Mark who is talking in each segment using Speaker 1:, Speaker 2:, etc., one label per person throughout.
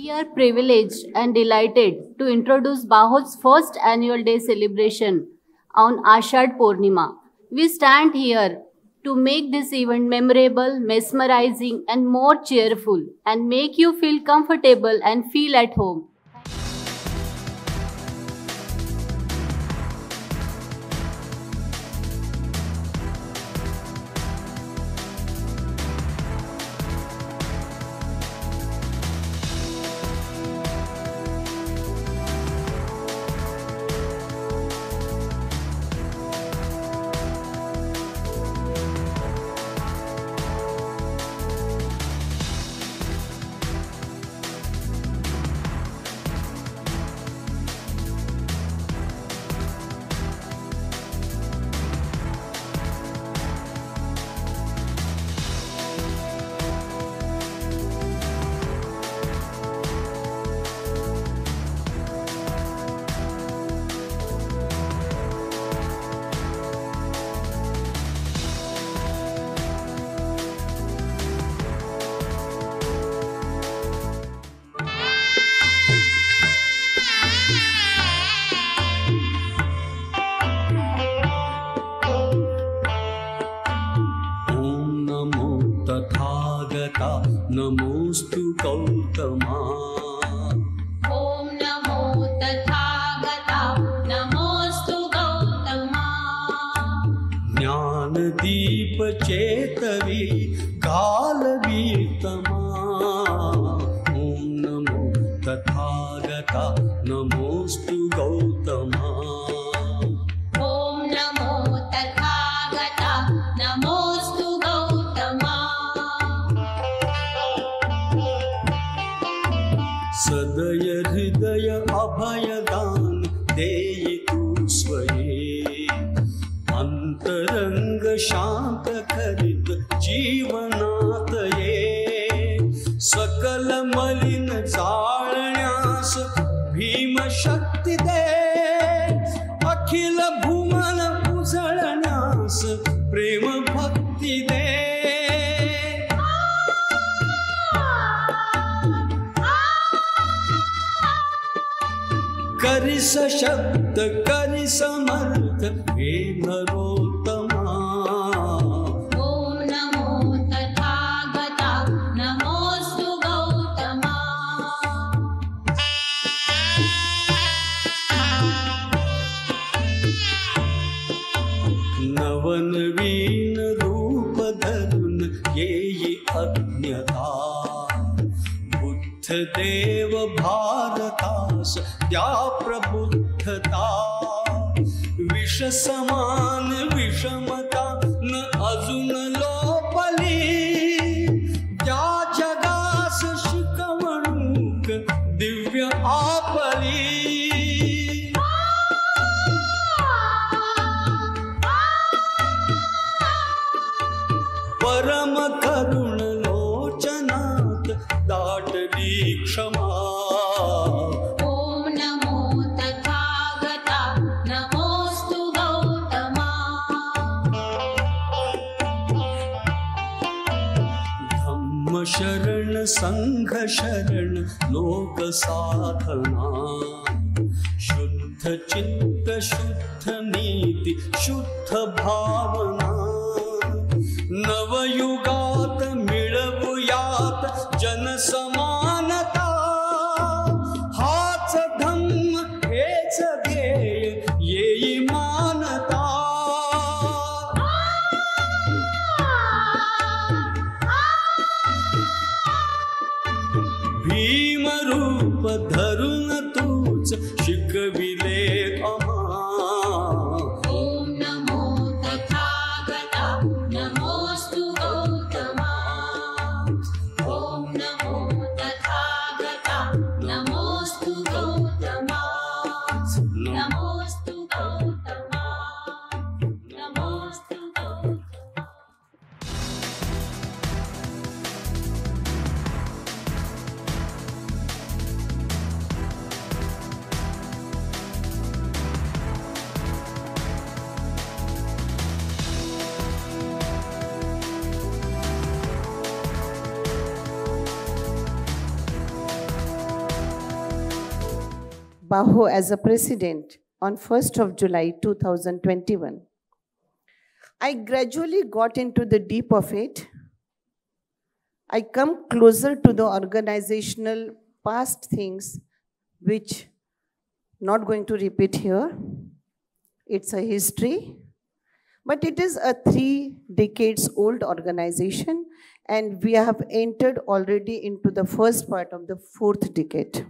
Speaker 1: We are privileged and delighted to introduce Bahod's first annual day celebration on Ashad Purnima. We stand here to make this event memorable, mesmerizing, and more cheerful, and make you feel comfortable and feel at home.
Speaker 2: नमोस्तु गौतमा।
Speaker 3: ओम नमो तथागता नमोस्तु गौतमा।
Speaker 2: ज्ञानदीप चेतवी कालवीतमा। ओम नमो तथागता नमोस्तु गौतमा।
Speaker 3: ओम नमो तथागता नमोस्तु गौतमा।
Speaker 2: सदय हृदय अभयदान देयितु स्वये। अंतरंग शांत करित जीवनातये। सकल मलिन जाळण्यास भीम शक्ती दे। अखिल भुवन उजळण्यास प्रेम भक्ती दे। करि सशक्त करि समर्थ हे नरोत्तमा।
Speaker 3: ओम नमो तथागता नमोस्तु गौतमा।
Speaker 2: नवनवीन रूप धरून येई अज्ञता। बुद्ध देव भारतास द्या प्रबुद्धता। विष समान विषमता न अजून लोपली। द्या जगास शिकवणूक दिव्य आपली। परम करुण लोचनात दाटली क्षमा।
Speaker 3: ओम नमो तथागता नमोस्तु गौतमा।
Speaker 2: धम्म शरण संघ शरण लोक साधना। शुद्ध चित्त शुद्ध नीति शुद्ध भावना। नवयुगात मिळवूयात जनसमानता। हाच धम्म हेच ध्येय येई मानता। भीम रूप धरून तूच शिकविले आम्हा।
Speaker 3: ओम नमो तथागता नमोस्तु गौतमा। ओम नमो तथागता नमोस्तु गौतमा। नमोस्तु गौतमा। नमोस्तु Gautama.
Speaker 4: Baho as a president on 1st of July 2021. I gradually got into the deep of it. I come closer to the organizational past things, which not going to repeat here. It's a history, but it is a 3 decades old organization, and we have entered already into the first part of the 4th decade.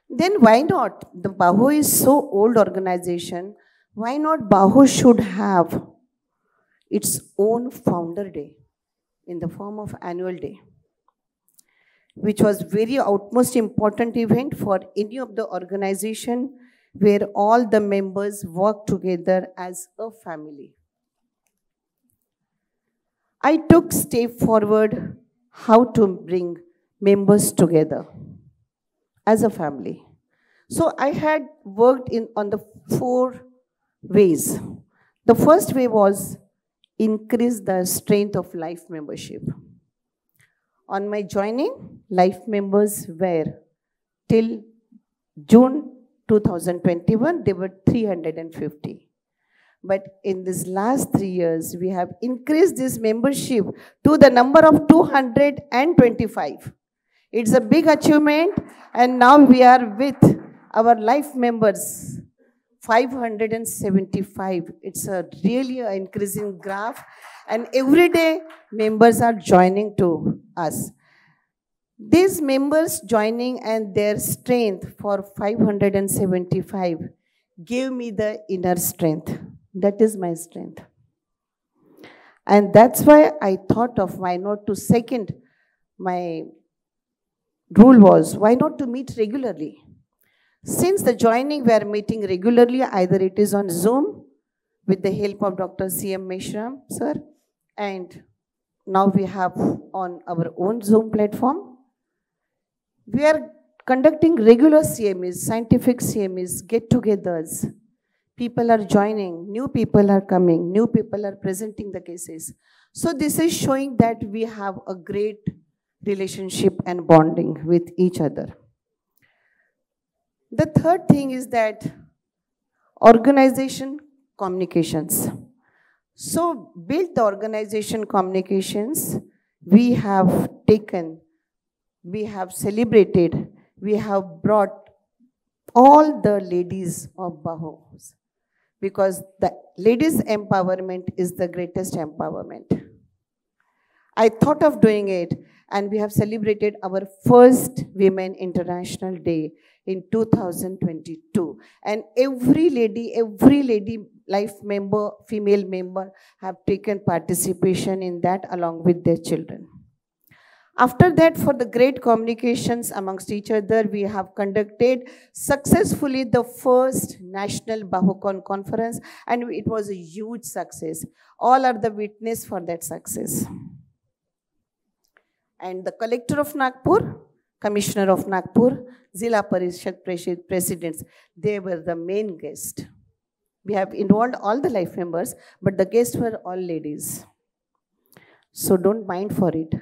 Speaker 4: Then why not? The Baho is so old organization. Why not Baho should have its own founder day in the form of annual day, which was very utmost important event for any of the organization where all the members work together as a family. I took step forward how to bring members together as a family. So I had worked on the 4 ways. The first way was increase the strength of life membership. On my joining, life members were till June 2021, they were 350. But in these last 3 years, we have increased this membership to the number of 225. It's a big achievement, and now we are with our life members, 575. It's a really increasing graph, and every day members are joining to us. These members joining and their strength for 575 gave me the inner strength. That is my strength. And that's why I thought of why not to second my rule was, why not to meet regularly? Since the joining, we are meeting regularly, either it is on Zoom with the help of Dr. C.M. Meshram, sir, and now we have on our own Zoom platform. We are conducting regular CMEs, scientific CMEs, get-togethers. People are joining, new people are coming, new people are presenting the cases. So this is showing that we have a great relationship and bonding with each other. The third thing is that organization communications. So build the organization communications, we have taken, we have celebrated, we have brought all the ladies of Baho, because the ladies' empowerment is the greatest empowerment. I thought of doing it, and we have celebrated our first Women International Day in 2022. And every lady life member, female member, have taken participation in that along with their children. After that, for the great communications amongst each other, we have conducted successfully the first National Bahocon Conference, and it was a huge success. All are the witness for that success. And the Collector of Nagpur, Commissioner of Nagpur, Zilla Parishad Presidents, they were the main guest. We have involved all the life members, but the guests were all ladies. So don't mind for it.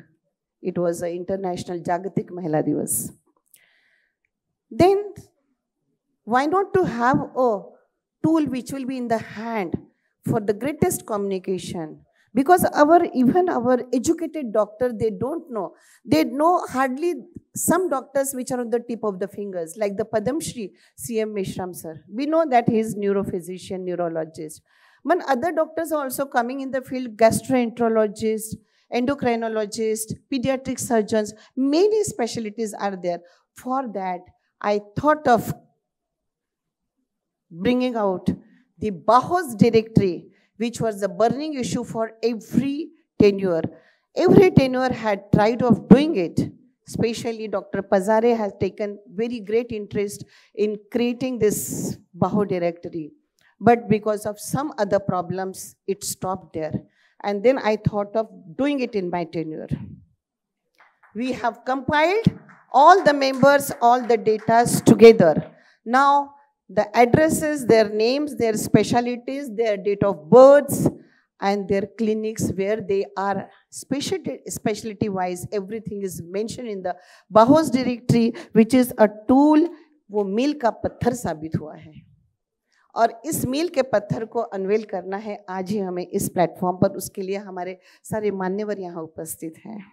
Speaker 4: It was an International Jagatik Mahila Divas. Then, why not to have a tool which will be in the hand for the greatest communication? Because even our educated doctor, they don't know. They know hardly some doctors which are on the tip of the fingers, like the Padam Shri C.M. Meshram sir. We know that he is neurophysician, neurologist. But other doctors are also coming in the field, gastroenterologist, endocrinologist, pediatric surgeons, many specialties are there. For that, I thought of bringing out the Baho's directory, which was the burning issue for every tenure. Every tenure had tried of doing it. Especially Dr. Pazare has taken very great interest in creating this Baho directory. But because of some other problems, it stopped there. And then I thought of doing it in my tenure. We have compiled all the members, all the data together. Now, the addresses, their names, their specialties, their date of births, and their clinics where they are specialty wise, everything is mentioned in the Bahos directory, which is a tool, वो मील का पत्थर साबित हुआ है और इस मील के पत्थर को अनवेल करना है आज ही हमें इस प्लेटफॉर्म पर। उसके लिए हमारे सारे मान्यवर यहाँ उपस्थित हैं।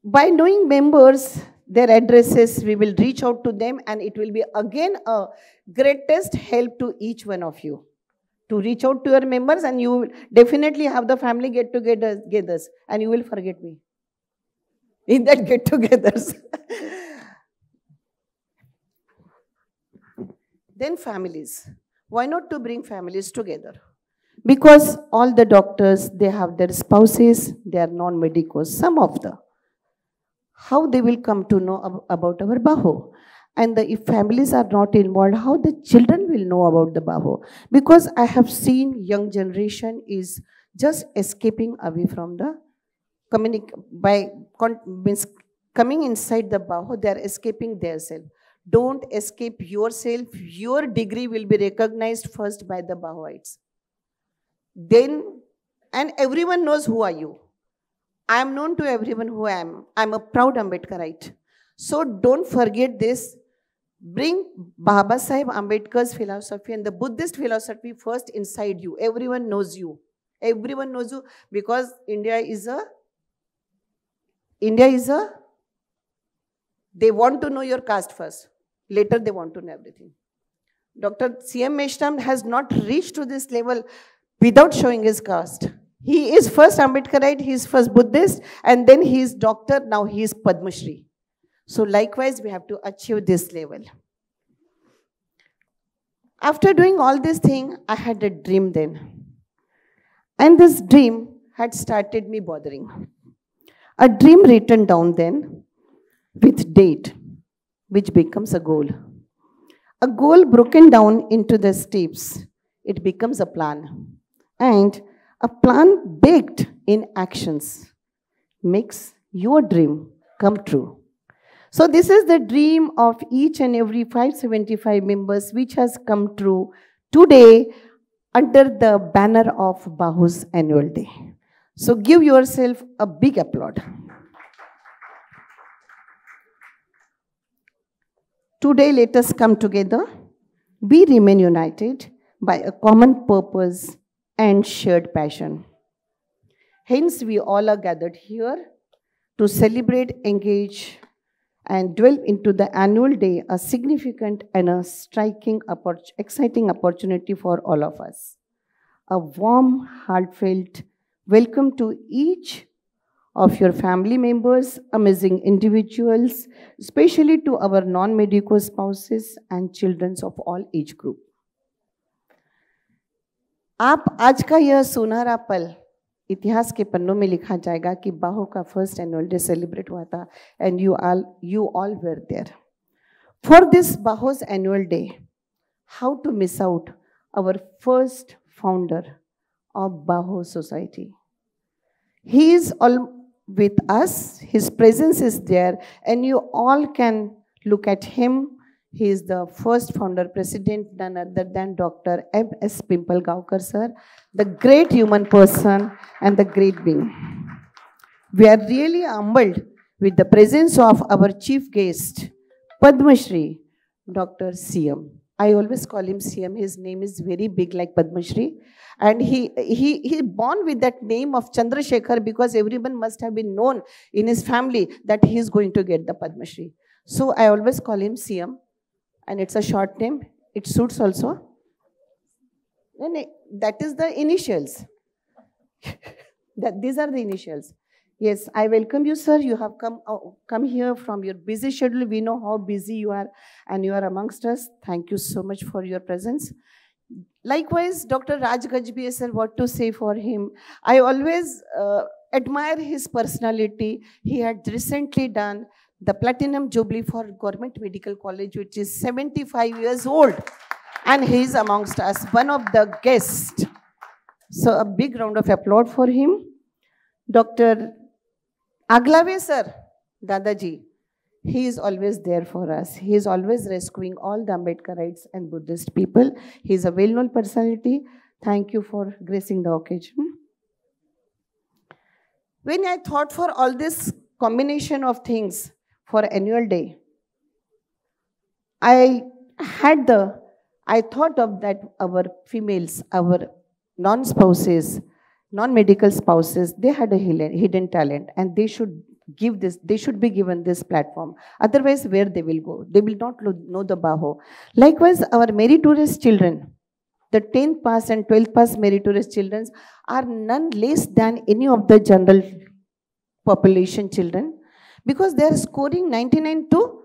Speaker 4: By knowing members, their addresses, we will reach out to them, and it will be again a greatest help to each one of you to reach out to your members, and you will definitely have the family get-togethers, and you will forget me in that get-togethers. Then families. Why not to bring families together? Because all the doctors, they have their spouses, they are non-medicos, some of the. How they will come to know about our Baho? And if families are not involved, how the children will know about the Baho? Because I have seen young generation is just escaping away from the coming inside the Baho, they are escaping themselves. Don't escape yourself. Your degree will be recognized first by the Bahoites. Then, and everyone knows who are you. I am known to everyone who I am. I am a proud Ambedkarite. So don't forget this. Bring Baba Sahib Ambedkar's philosophy and the Buddhist philosophy first inside you. Everyone knows you. Everyone knows you because India is a, they want to know your caste first. Later they want to know everything. Dr. C.M. Meshram has not reached to this level without showing his caste. He is first Ambedkarite, he is first Buddhist, and then he is doctor, now he is Padma Shri. So likewise, we have to achieve this level. After doing all this thing, I had a dream then. And this dream had started me bothering. A dream written down then with date, which becomes a goal. A goal broken down into the steps, it becomes a plan. And a plan baked in actions makes your dream come true. So this is the dream of each and every 575 members which has come true today under the banner of Baho's annual day. So give yourself a big applaud. Today let us come together. We remain united by a common purpose and shared passion. Hence, we all are gathered here to celebrate, engage, and delve into the annual day, a significant and a striking, exciting opportunity for all of us. A warm, heartfelt welcome to each of your family members, amazing individuals, especially to our non-medico spouses and children of all age group. आप आज का यह सुनहरा पल इतिहास के पन्नों में लिखा जाएगा कि बाहो का फर्स्ट एनुअल डे सेलिब्रेट हुआ था and you all were there for this BAHO's annual day. How to miss out our first founder of BAHO society. He is all with us, his presence is there, and you all can look at him. He is the first founder president, none other than Dr. M.S. Pimpalgaonkar sir, the great human person and the great being. We are really humbled with the presence of our chief guest, Padma Shri, Dr. C.M. I always call him CM. His name is very big like Padma Shri. And he born with that name of Chandrasekhar because everyone must have been known in his family that he is going to get the Padma Shri. So I always call him CM. And it's a short name. It suits also. And that is the initials. These are the initials. Yes, I welcome you, sir. You have come here from your busy schedule. We know how busy you are and you are amongst us. Thank you so much for your presence. Likewise, Dr. Raj Gajbhia, sir, what to say for him? I always admire his personality. He had recently done the Platinum Jubilee for Government Medical College, which is 75 years old. And he is amongst us, one of the guests. So a big round of applause for him. Dr. Aglave sir, Dadaji, He is always there for us. He is always rescuing all the Ambedkarites and Buddhist people. He is a well-known personality. Thank you for gracing the occasion. When I thought for all this combination of things for annual day, I thought of that our females, our non-spouses, non-medical spouses, they had a hidden talent and they should be given this platform. Otherwise, where they will go? They will not know the Baho. Likewise, our meritorious children, the 10th pass and 12th pass meritorious children are none less than any of the general population children, because they are scoring 99 to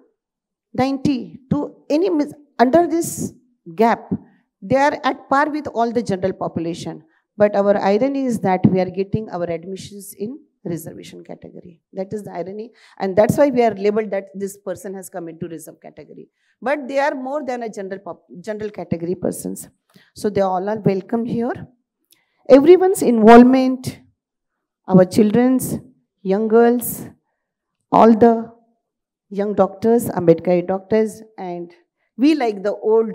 Speaker 4: 90 to any under this gap. They are at par with all the general population. But our irony is that we are getting our admissions in reservation category. That is the irony, and that's why we are labeled that this person has come into reserve category. But they are more than a general category persons. So they all are welcome here. Everyone's involvement, our children's, young girls, all the young doctors, Ambedkari doctors, and we like the old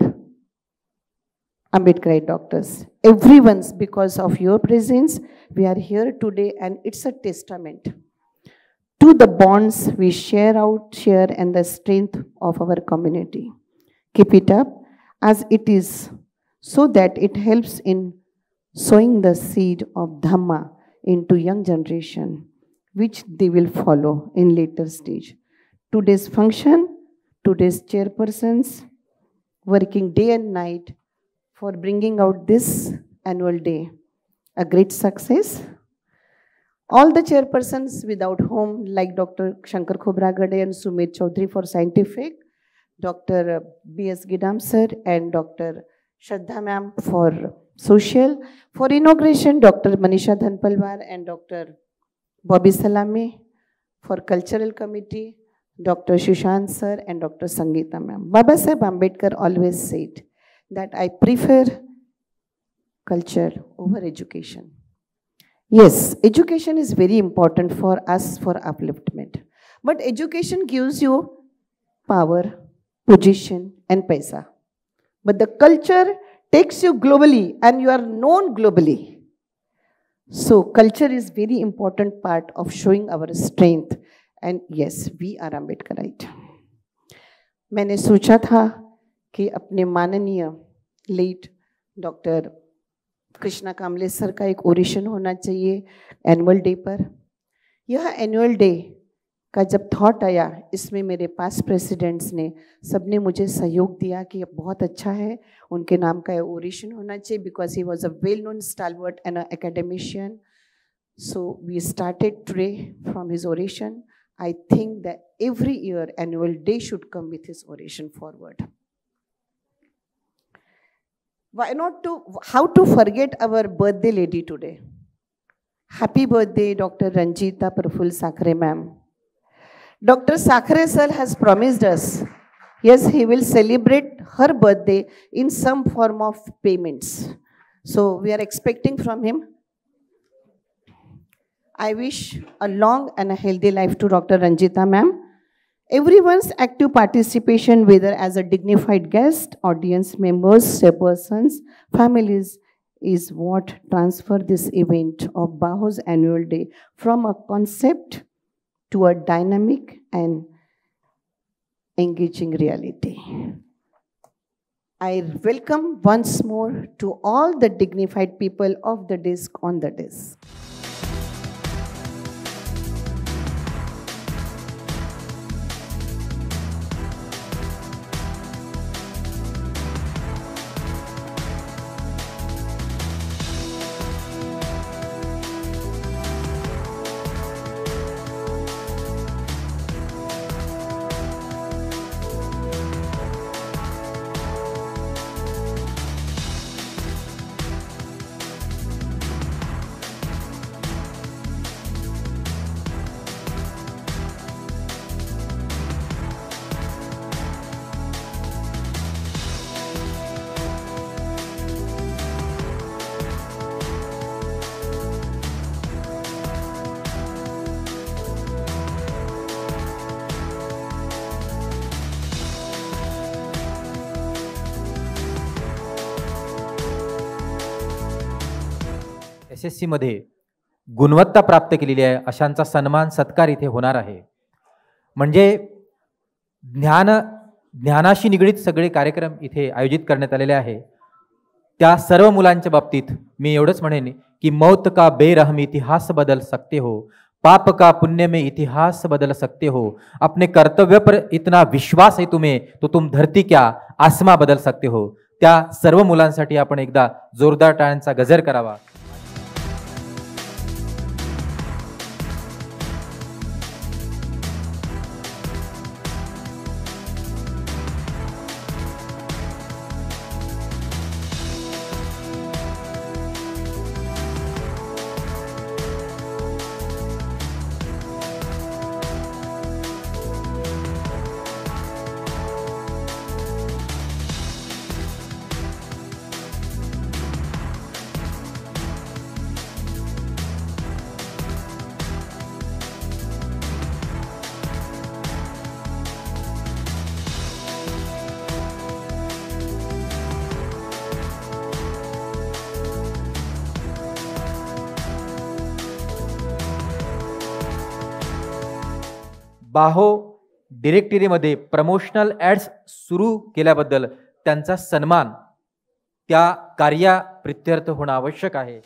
Speaker 4: Ambedkari doctors. Everyone's, because of your presence, we are here today, and it's a testament to the bonds we share and the strength of our community. Keep it up as it is, so that it helps in sowing the seed of Dhamma into young generation, which they will follow in later stage. Today's function, today's chairpersons, working day and night for bringing out this annual day a great success. All the chairpersons without whom, like Dr. Shankar Khobragade and Sumit Chaudhary for scientific, Dr. B.S. Gidam sir and Dr. Shraddha ma'am for social, for inauguration, Dr. Manisha Dhanpalwar and Dr. Bobby Salami for cultural committee, Dr. Shushant sir and Dr. Sangeeta ma'am. Baba Saheb Ambedkar always said that I prefer culture over education. Yes, education is very important for us for upliftment. But education gives you power, position and paisa. But the culture takes you globally and you are known globally. So culture is very important part of showing our strength. And yes, we are Ambedkarite. मैंने सोचा था कि अपने माननीय late doctor Krishna कामले sir का एक oration होना चाहिए एनुअल डे पर. यह एनुअल डे का जब थॉट आया, इसमें मेरे पास प्रेसिडेंट्स ने सबने मुझे सहयोग दिया कि बहुत अच्छा है, उनके नाम का ओरेशन होना चाहिए, because he was a well known stalwart and a academician. So we started today from his oration. I think that every year annual day should come with his oration forward. Why not how to forget our birthday lady today? Happy birthday, Dr. Ranjita Prafull Sakhare ma'am. Dr. Sakhare sir has promised us, yes, he will celebrate her birthday in some form of payments. So we are expecting from him. I wish a long and a healthy life to Dr. Ranjita ma'am. Everyone's active participation, whether as a dignified guest, audience members, chairpersons, families, is what transfer this event of Baho's annual day from a concept to a dynamic and engaging reality. I welcome once more to all the dignified people of the desk on the desk.
Speaker 5: SSC मध्ये गुणवत्ता प्राप्त केलेली आहे अशांचा सन्मान सत्कार इथे होणार आहे. म्हणजे ज्ञानाशी निगडीत सगळे कार्यक्रम इथे आयोजित करण्यात आलेले आहे. त्या सर्व मुलांच्या बाबतीत मी एवढंच म्हणेन की मौत का बेरहम इतिहास बदल सकते हो, पाप का पुण्य में इतिहास बदल सकते हो, अपने कर्तव्य पर इतना विश्वास है तुम्हें तो तुम धरती क्या आसमा बदल सकते हो. त्या सर्व मुलांसाठी आपण एकदा जोरदार टाळ्यांचा गजर करावा. बाहो डिरेक्टरीमध्ये प्रमोशनल ॲड्स सुरू केल्याबद्दल त्यांचा सन्मान त्या कार्याप्रित्यर्थ होणं आवश्यक आहे.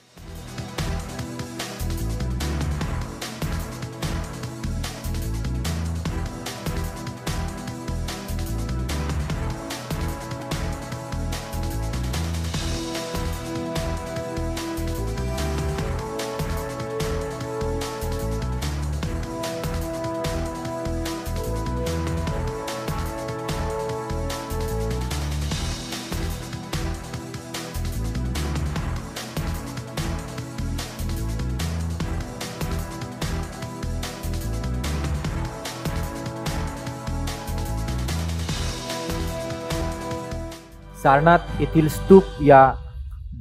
Speaker 5: सारनाथ येथील स्तूप या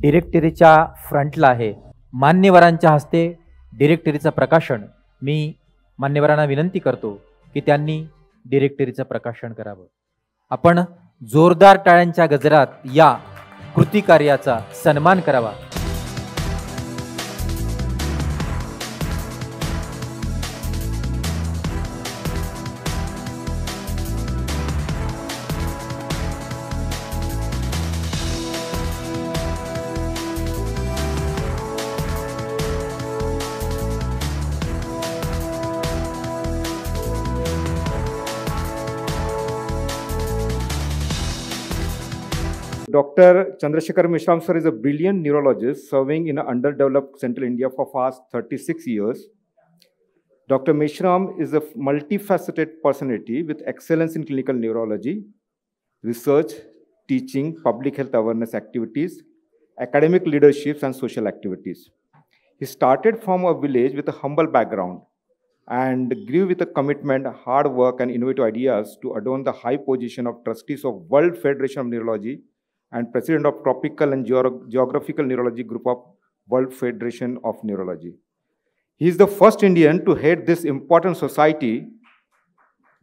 Speaker 5: डिरेक्टरीच्या फ्रंटला आहे. मान्यवरांच्या हस्ते डिरेक्टरीचं प्रकाशन. मी मान्यवरांना विनंती करतो की त्यांनी डिरेक्टरीचं प्रकाशन करावं. आपण जोरदार टाळ्यांच्या गजरात या कृती कार्याचा सन्मान करावा.
Speaker 6: Dr. Chandrasekhar Mishram sir is a brilliant neurologist serving in an underdeveloped central India for past 36 years. Dr. Mishram is a multifaceted personality with excellence in clinical neurology, research, teaching, public health awareness activities, academic leaderships, and social activities. He started from a village with a humble background and grew with a commitment, hard work, and innovative ideas to adorn the high position of trustees of World Federation of Neurology and president of Tropical and Geographical Neurology Group of World Federation of Neurology. He is the first Indian to head this important society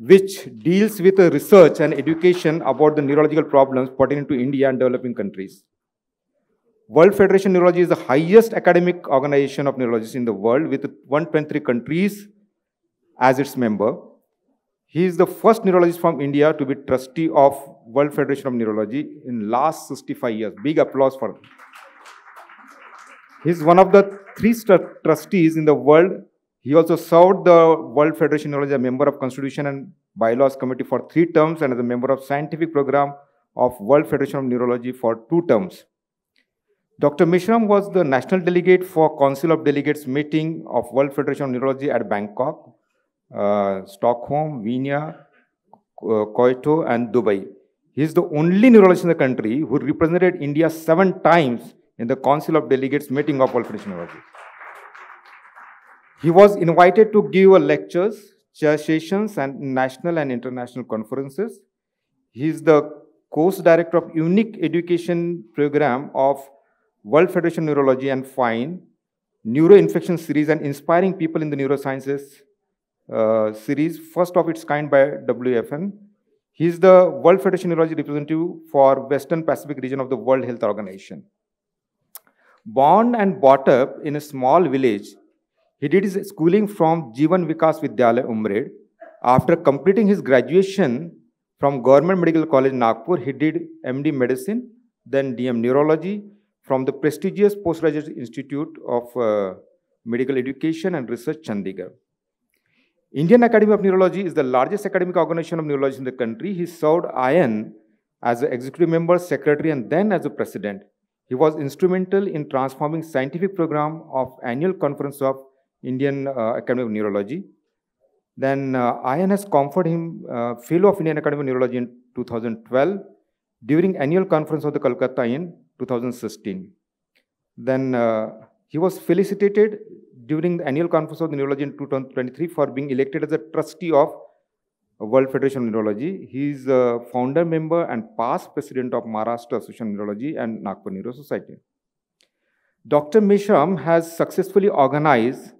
Speaker 6: which deals with research and education about the neurological problems pertaining to India and developing countries. World Federation of Neurology is the highest academic organization of neurologists in the world with 123 countries as its member. He is the first neurologist from India to be trustee of World Federation of Neurology in last 65 years. Big applause for him. He is one of the 3 trustees in the world. He also served the World Federation of Neurology as a member of Constitution and Bylaws Committee for 3 terms and as a member of Scientific Program of World Federation of Neurology for 2 terms. Dr. Mishram was the national delegate for Council of Delegates meeting of World Federation of Neurology at Bangkok, Stockholm, Vienna, Kyoto, and Dubai. He is the only neurologist in the country who represented India 7 times in the Council of Delegates meeting of World Federation of Neurology. He was invited to give lectures, chair sessions, and national and international conferences. He is the course director of unique education program of World Federation of Neurology and FINE, Neuroinfection series, and Inspiring People in the Neurosciences series, first of its kind by WFN. He is the World Federation of Neurology representative for Western Pacific region of the World Health Organization. Born and brought up in a small village, he did his schooling from Jeevan Vikas Vidyalaya Umred. After completing his graduation from Government Medical College Nagpur, he did MD Medicine, then DM Neurology from the prestigious Postgraduate Institute of Medical Education and Research, Chandigarh. Indian Academy of Neurology is the largest academic organization of neurology in the country. He served IN as an executive member, secretary, and then as a president. He was instrumental in transforming scientific program of annual conference of Indian Academy of Neurology. Then IN has conferred him Fellow of Indian Academy of Neurology in 2012 during annual conference of the Kolkata in 2016. Then he was felicitated during the annual conference of the Neurology in 2023 for being elected as a trustee of World Federation of Neurology. He is a founder member and past president of Maharashtra Association of Neurology and Nagpur Neuro Society. Dr. Meshram has successfully organized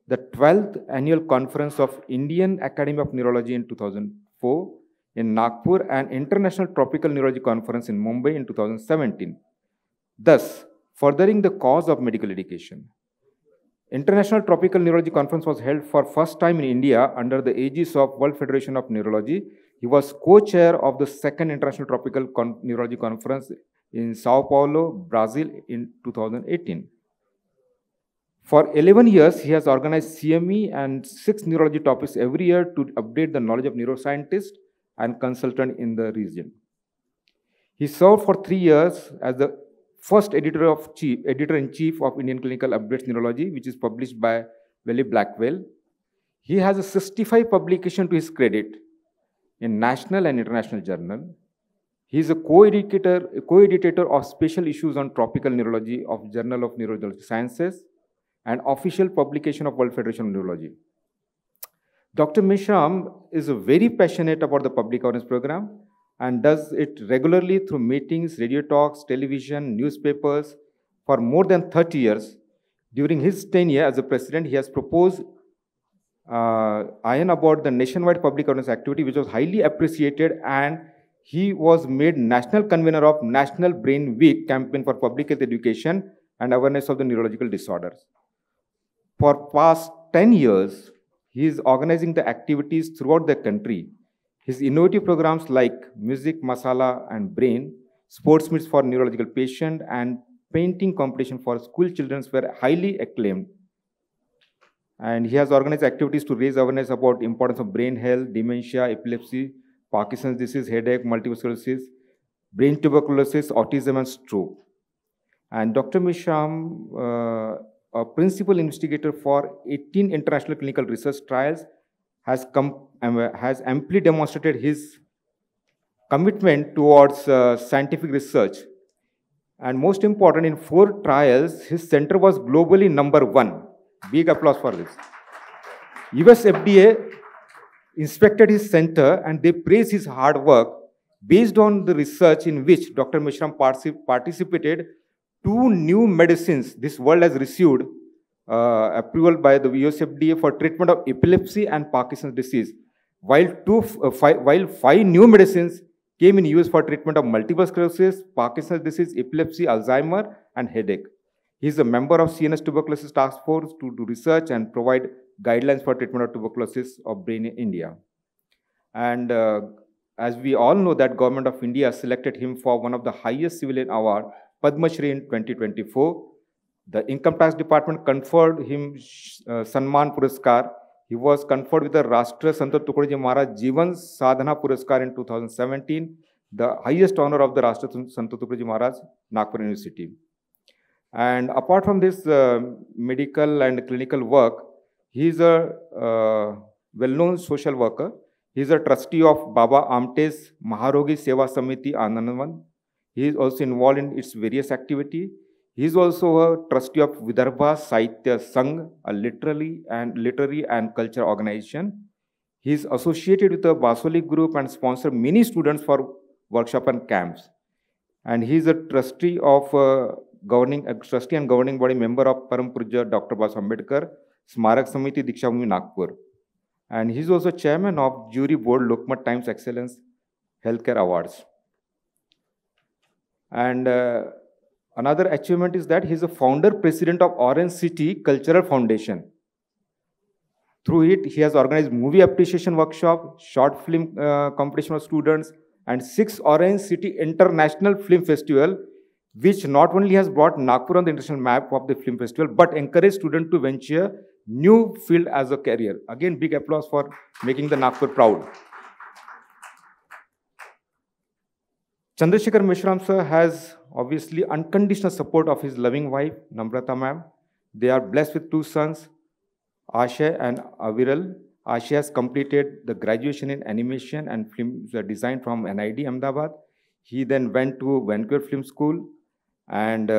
Speaker 6: the 12th annual conference of Indian Academy of Neurology in 2004 in Nagpur and International Tropical Neurology Conference in Mumbai in 2017, thus furthering the cause of medical education. International Tropical Neurology Conference was held for first time in India under the aegis of World Federation of Neurology. He was co-chair of the second International Tropical Neurology Conference in Sao Paulo, Brazil in 2018. For 11 years, he has organized CME and 6 neurology topics every year to update the knowledge of neuroscientists and consultant in the region. He served for 3 years as the first editor-in-chief of Indian Clinical Updates Neurology, which is published by Wiley Blackwell. He has a 65 publication to his credit in national and international journal. He is a co-editor of special issues on tropical neurology of Journal of Neurological Sciences and official publication of World Federation of Neurology. Dr. Meshram is very passionate about the public awareness program and does it regularly through meetings, radio talks, television, newspapers for more than 30 years. During his tenure as a president, he has proposed IN about the nationwide public awareness activity, which was highly appreciated, and he was made national convener of National Brain Week campaign for public health education and awareness of the neurological disorders. For past 10 years, he is organizing the activities throughout the country. His innovative programs like Music, Masala and Brain, sports meets for neurological patients, and painting competition for school children were highly acclaimed. And he has organized activities to raise awareness about the importance of brain health, dementia, epilepsy, Parkinson's disease, headache, multiple sclerosis, brain tuberculosis, autism, and stroke. And Dr. Meshram, a principal investigator for 18 international clinical research trials, has amply demonstrated his commitment towards scientific research. And most important, in 4 trials, his center was globally #1. Big applause for this. US FDA inspected his center and they praised his hard work based on the research in which Dr. Meshram participated. 2 new medicines this world has received approval by the US FDA for treatment of epilepsy and Parkinson's disease, while 5 new medicines came in use for treatment of multiple sclerosis, Parkinson's disease, epilepsy, Alzheimer, and headache. He is a member of CNS Tuberculosis Task Force to do research and provide guidelines for treatment of tuberculosis of brain in India. And as we all know, that Government of India selected him for one of the highest civilian award, Padma Shri in 2024. The Income Tax Department conferred him Sanman Puraskar. He was conferred with the Rashtra Sant Tukaji Maharaj Jivan Sadhana Puraskar in 2017, the highest honor of the Rashtra Sant Tukaji Maharaj, Nagpur University. And apart from this medical and clinical work, he is a well-known social worker. He is a trustee of Baba Amte's Maharogi Seva Samiti Anandvan. He is also involved in its various activities. He is also a trustee of Vidarbha Sahitya Sangh, a literary and culture organization. He is associated with the Basoli group and sponsors many students for workshop and camps. And he is a trustee of trustee and governing body member of Param Pujya Dr. Bas Ambedkar Smarak Samiti Dikshabhumi Nagpur. And he is also chairman of jury board Lokmat Times Excellence Healthcare Awards. And Another achievement is that he is a founder president of Orange City Cultural Foundation. Through it, he has organized movie appreciation workshop, short film competition of students, and 6 Orange City International Film Festival, which not only has brought Nagpur on the international map of the film festival, but encouraged students to venture new field as a career. Again, big applause for making the Nagpur proud. Chandrasekhar Meshram sir has obviously unconditional support of his loving wife, Namrata ma'am. They are blessed with 2 sons, Ashay and Aviral. Ashay has completed the graduation in animation and film design from NID Ahmedabad. He then went to Vancouver Film School and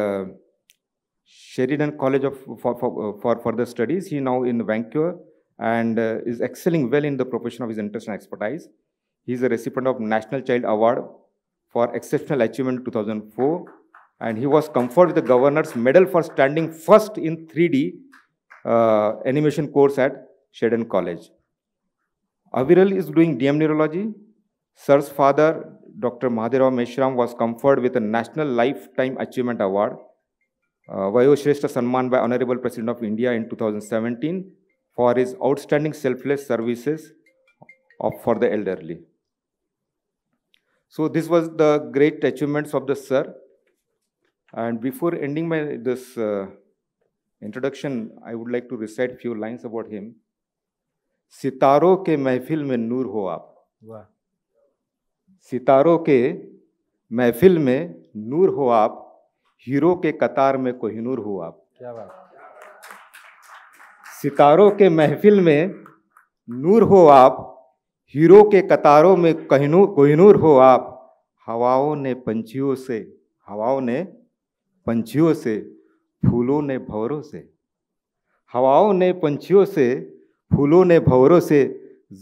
Speaker 6: Sheridan College for further studies. He now in Vancouver and is excelling well in the profession of his interest and expertise. He is a recipient of National Child Award for Exceptional Achievement 2004, and he was conferred with the Governor's Medal for standing first in 3D animation course at Sheridan College. Aviral is doing DM Neurology. Sir's father, Dr. Mahadev Meshram, was conferred with a National Lifetime Achievement Award, Vayoshrestha Sanman by Honorable President of India in 2017 for his outstanding selfless services for the elderly. So this was the great achievements of the sir. And before ending this introduction, I would like to recite a few lines about him. सितारों के महफिल में नूर हो आप.
Speaker 5: वाह.
Speaker 6: सितारों के महफिल में नूर हो आप, हीरो के कतार में कोहिनूर हो आप.
Speaker 5: क्या बात.
Speaker 6: सितारों के महफिल में नूर हो आप, हीरो के कतारों में कोहिनूर हो आप. हवाओं ने पंछियों से, फूलों ने भंवरों से, हवाओं ने पंछियों से, फूलों ने भंवरों से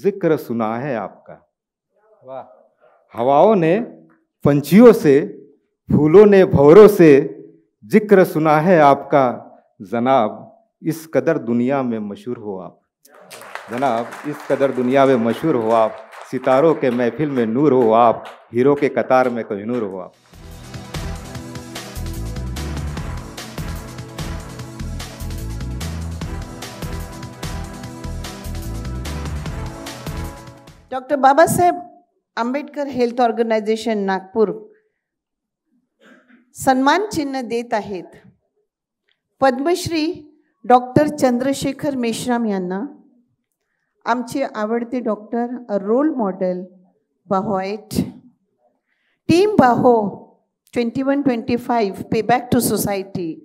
Speaker 6: जिक्र सुना है आपका.
Speaker 5: वाह.
Speaker 6: हवाओं ने पंछियों से, फूलों ने भंवरों से जिक्र सुना है आपका. जनाब इस कदर दुनिया में मशहूर हो आप. जनाब इस कदर दुनिया में मशहूर हो आप. सितारों के महफिल में नूर हो आप, हीरो के कतार में कोहिनूर हो आप.
Speaker 4: Dr. Babasaheb Ambedkar health organization Nagpur सन्मान चिन्ह देत आहेत. पद्मश्री डॉक्टर चंद्रशेखर मेश्राम यांना, आमचे आवडते डॉक्टर, अ रोल मॉडेल, बाहोएट team BAHO 21-25 Payback to Society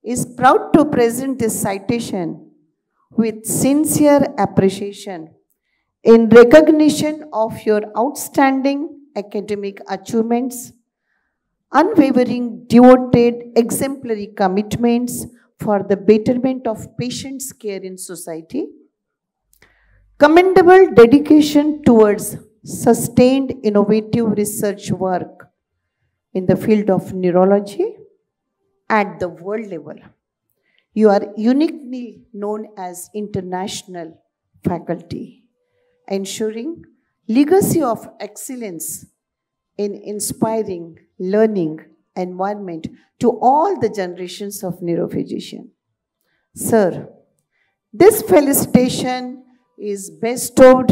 Speaker 4: is proud to present this citation with sincere appreciation in recognition of your outstanding academic achievements, unwavering, devoted, exemplary commitments for the betterment of patients' care in society, commendable dedication towards sustained innovative research work in the field of neurology at the world level. You are uniquely known as international faculty, ensuring legacy of excellence in inspiring learning environment to all the generations of neurophysicians. Sir, this felicitation is bestowed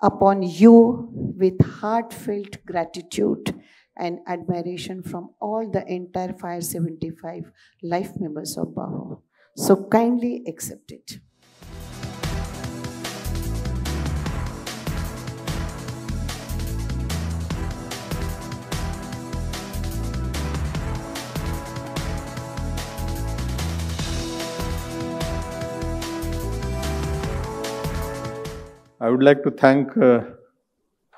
Speaker 4: upon you with heartfelt gratitude and admiration from all the entire 575 life members of BAHO. So kindly accept it.
Speaker 7: I would like to thank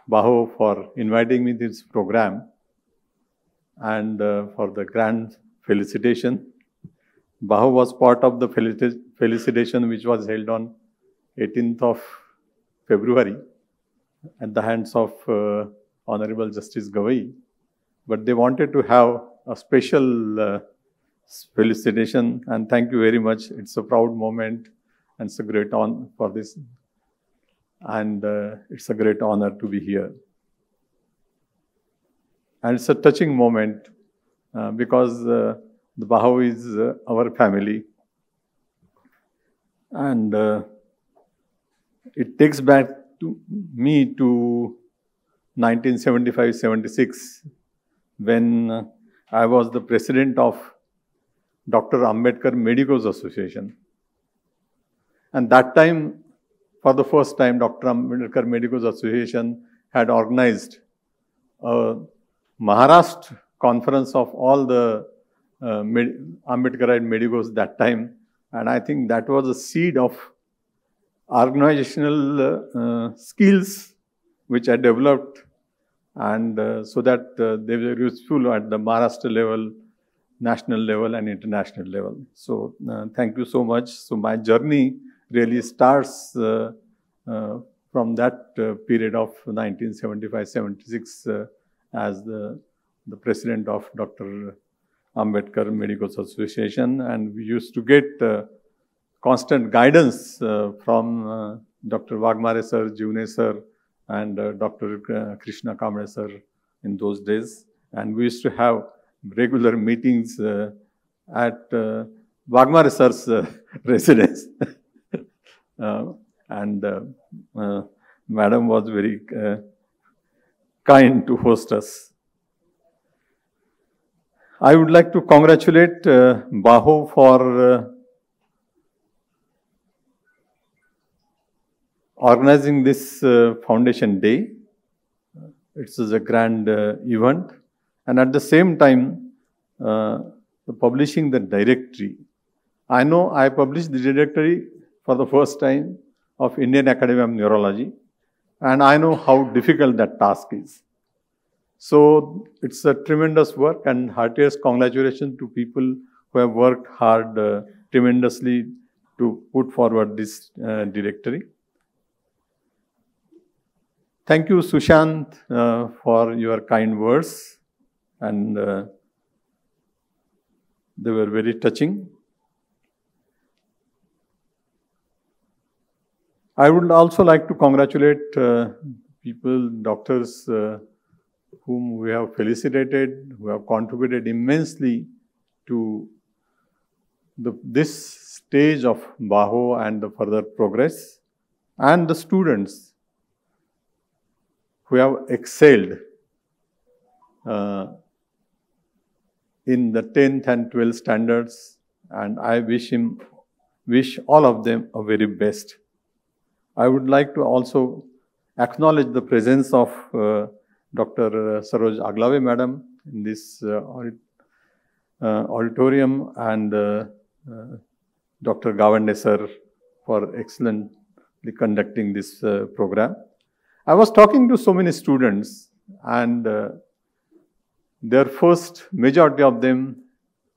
Speaker 7: BAHO for inviting me to this program and for the grand felicitation. BAHO was part of the felicitation which was held on 18th of February at the hands of Honorable Justice Gawai. But they wanted to have a special felicitation, and thank you very much. It's a proud moment and it's a great honor for this. And it's a great honor to be here. And it's a touching moment because the Baho is our family. And it takes back to me to 1975-76, when I was the president of Dr. Ambedkar Medicos Association. And that time, for the first time, Dr. Ambedkar Medicos Association had organized a Maharashtra conference of all the Ambedkarite medicos that time. And I think that was a seed of organizational skills which I developed, and so that they were useful at the Maharashtra level, national level, and international level. So thank you so much. So my journey really starts from that period of 1975-76 as the president of Dr. Ambedkar Medicos Association, and we used to get constant guidance from Dr. Wagmare sir, Jivne sir, and Dr. Krishna Kamble sir in those days. And we used to have regular meetings at Wagmare sir's residence. Madam was very kind to host us. I would like to congratulate Baho for organizing this Foundation Day. It is a grand event, and at the same time publishing the directory. I know I published the directory for the first time of Indian Academy of Neurology, and I know how difficult that task is. So it's a tremendous work, and heartiest congratulations to people who have worked hard tremendously to put forward this directory. Thank you, Sushant, for your kind words, and they were very touching. I would also like to congratulate people, doctors, whom we have felicitated, who have contributed immensely to this stage of Baho and the further progress, and the students who have excelled in the 10th and 12th standards, and I wish all of them a very best. I would like to also acknowledge the presence of Dr. Saroj Aglave Madam in this auditorium, and Dr. Gawande sir for excellently conducting this program. I was talking to so many students, and their majority of them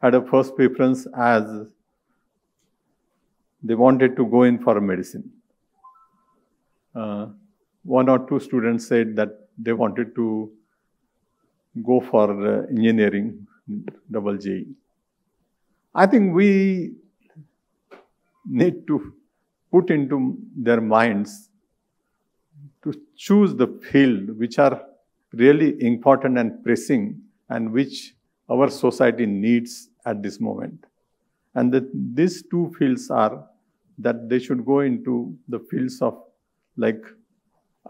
Speaker 7: had a first preference as they wanted to go in for medicine. One or two students said that they wanted to go for engineering, double JEE. I think we need to put into their minds to choose the field which are really important and pressing, and which our society needs at this moment. And these two fields are that they should go into the fields of like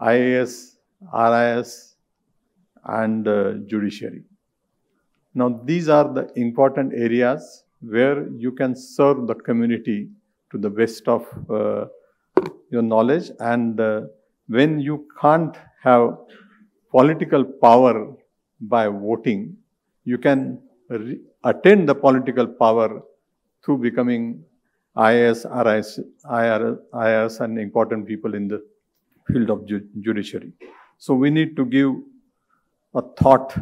Speaker 7: IAS, RIS, and judiciary. Now, these are the important areas where you can serve the community to the best of your knowledge, and when you can't have political power by voting, you can attain the political power through becoming IAS, RIS, IRS, and important people in the field of judiciary. So we need to give a thought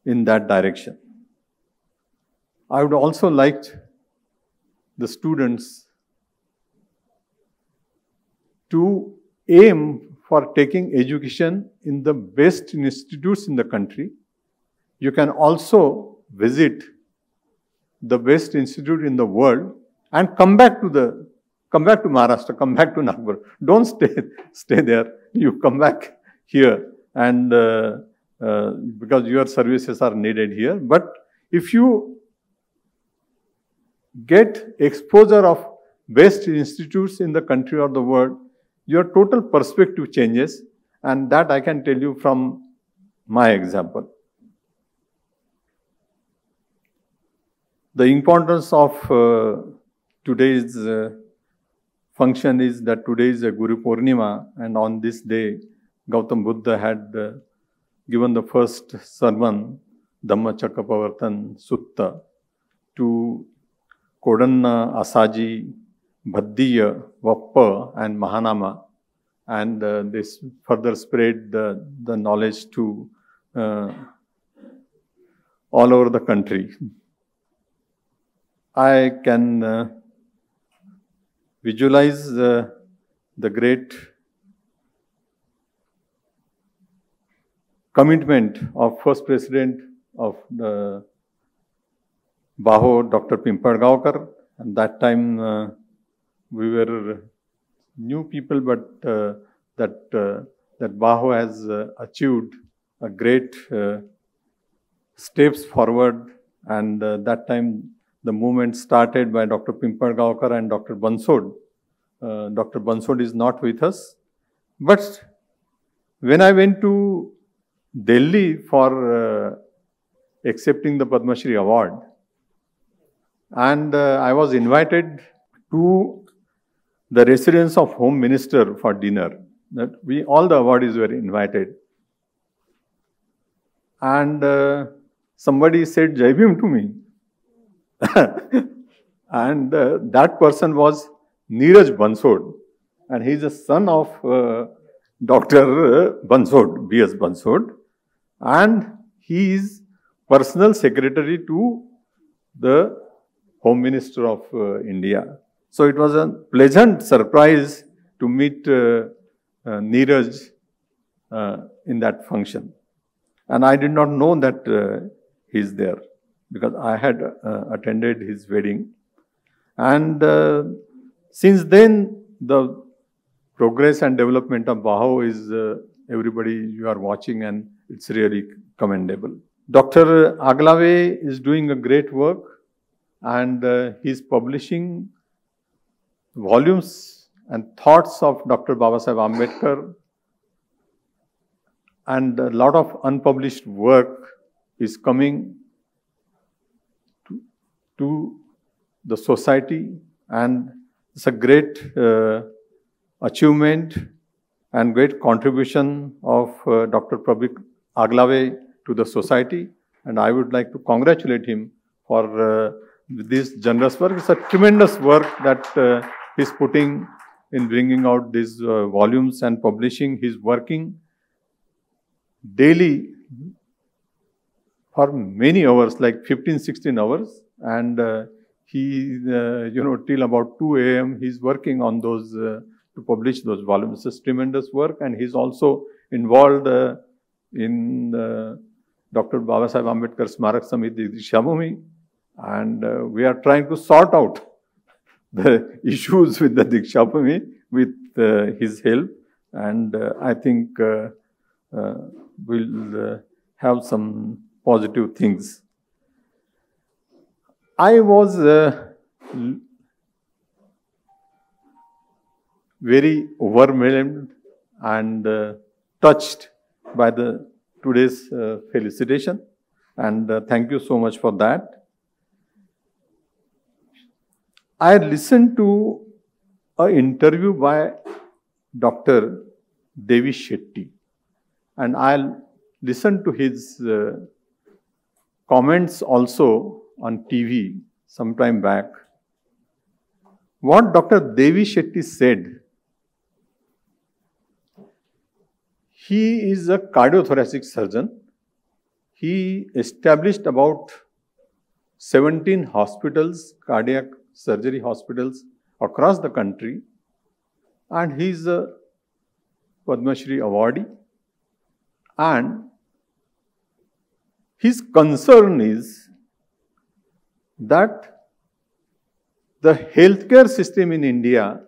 Speaker 7: in that direction. I would also like the students to aim for taking education in the best institutes in the country. You can also visit the best institute in the world and come back to Maharashtra, come back to Nagpur. Don't stay there. You come back here, and because your services are needed here. But if you get exposure of best institutes in the country or the world, your total perspective changes, and that I can tell you from my example. The importance of today's function is that today is a Guru Purnima, and on this day, Gautam Buddha had given the first sermon, Dhammacakkappavattana Sutta, to Kodanna, Asaji, Bhaddiya, Vappa, and Mahanama, and this further spread the knowledge to all over the country. I can visualize the great commitment of first president of the BAHO, Dr. Pimpadgaonkar. At that time, we were new people, but that BAHO has achieved a great steps forward. And that time, the movement started by Dr. Pimpadgaonkar and Dr. Bansod. Dr. Bansod is not with us. But when I went to Delhi for accepting the Padma Shri award, and I was invited to the residence of Home Minister for dinner. That all the awardees were invited. And somebody said Jai Bhim to me. And that person was Neeraj Bansod, and he is a son of Dr. Bansod, B.S. Bansod, and he is personal secretary to the Home Minister of India. So it was a pleasant surprise to meet Neeraj in that function. And I did not know that he is there, because I had attended his wedding. And since then, the progress and development of BAHO is everybody you are watching, and it's really commendable. Dr. Aglave is doing a great work, and he's publishing volumes and thoughts of Dr. Babasaheb Ambedkar, and a lot of unpublished work is coming to the society, and it's a great achievement and great contribution of Dr. Prabir Aglave to the society, and I would like to congratulate him for this generous work. It's a tremendous work that he's putting in bringing out these volumes and publishing. He's working daily for many hours, like 15-16 hours, and he, till about 2 a.m. he's working on those to publish those volumes. It's tremendous work, and he's also involved in Dr. Babasaheb Ambedkar Smarak Samiti Dikshabhumi, and we are trying to sort out the issues with the Dikshabhumi with his help, and I think we'll have some positive things. I was very overwhelmed and touched by today's felicitation, and thank you so much for that. I listened to an interview by Dr. Devi Shetty, and I'll listen to his comments also on TV some time back. What Dr. Devi Shetty said, he is a cardiothoracic surgeon. He established about 17 hospitals, cardiac surgery hospitals across the country, and he is a Padma Shri awardee. And his concern is that the healthcare system in India,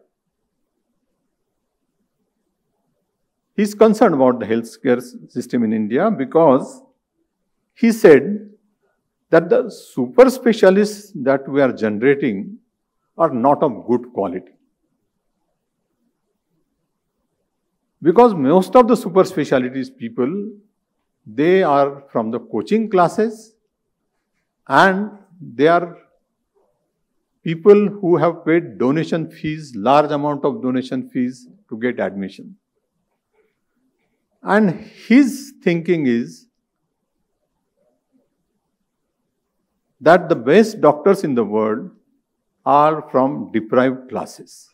Speaker 7: he's concerned about the healthcare system in India because he said that the super specialists that we are generating are not of good quality. Because most of the super specialties people, they are from the coaching classes and they are people who have paid donation fees, large amount of donation fees to get admission. And his thinking is that the best doctors in the world are from deprived classes.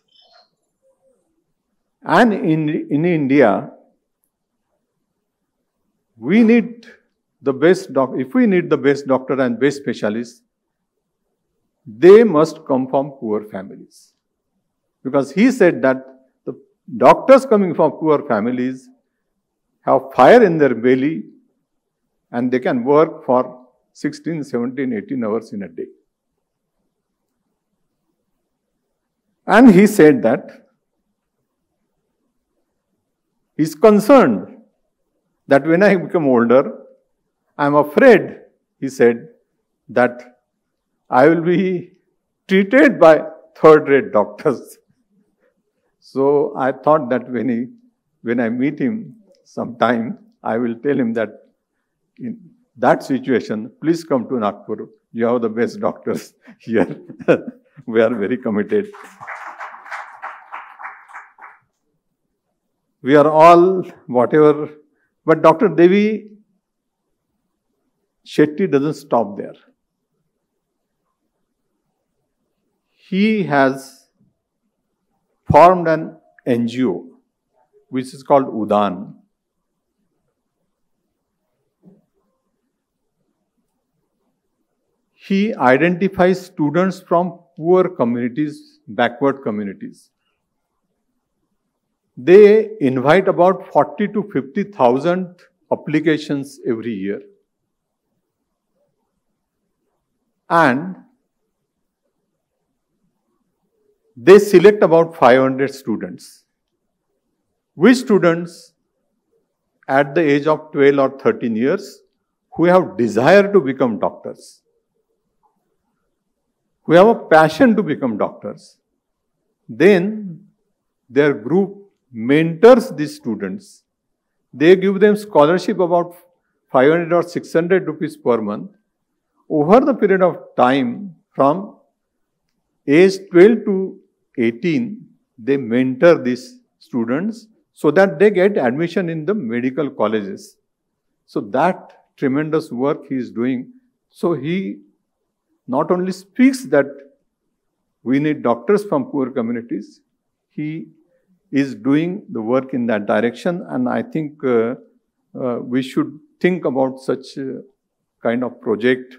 Speaker 7: And in India, we need the best doctor. If we need the best doctor and best specialists, they must come from poor families. Because he said that the doctors coming from poor families have fire in their belly and they can work for 16, 17, 18 hours in a day. And he said that he's concerned that when I become older, I'm afraid, he said, that I will be treated by third-rate doctors. So I thought that when I meet him sometime, I will tell him that in that situation, please come to Nagpur. You have the best doctors here. We are very committed. We are all whatever, but Dr. Devi Shetty doesn't stop there. He has formed an NGO which is called Udaan. He identifies students from poor communities, backward communities. They invite about 40 to 50,000 applications every year. And they select about 500 students. Which students at the age of 12 or 13 years who have desire to become doctors, who have a passion to become doctors. Then their group mentors these students. They give them scholarship about 500 or 600 rupees per month. Over the period of time from age 12 to 18, they mentor these students so that they get admission in the medical colleges. So that tremendous work he is doing. So he not only speaks that we need doctors from poor communities, he is doing the work in that direction, and I think we should think about such kind of project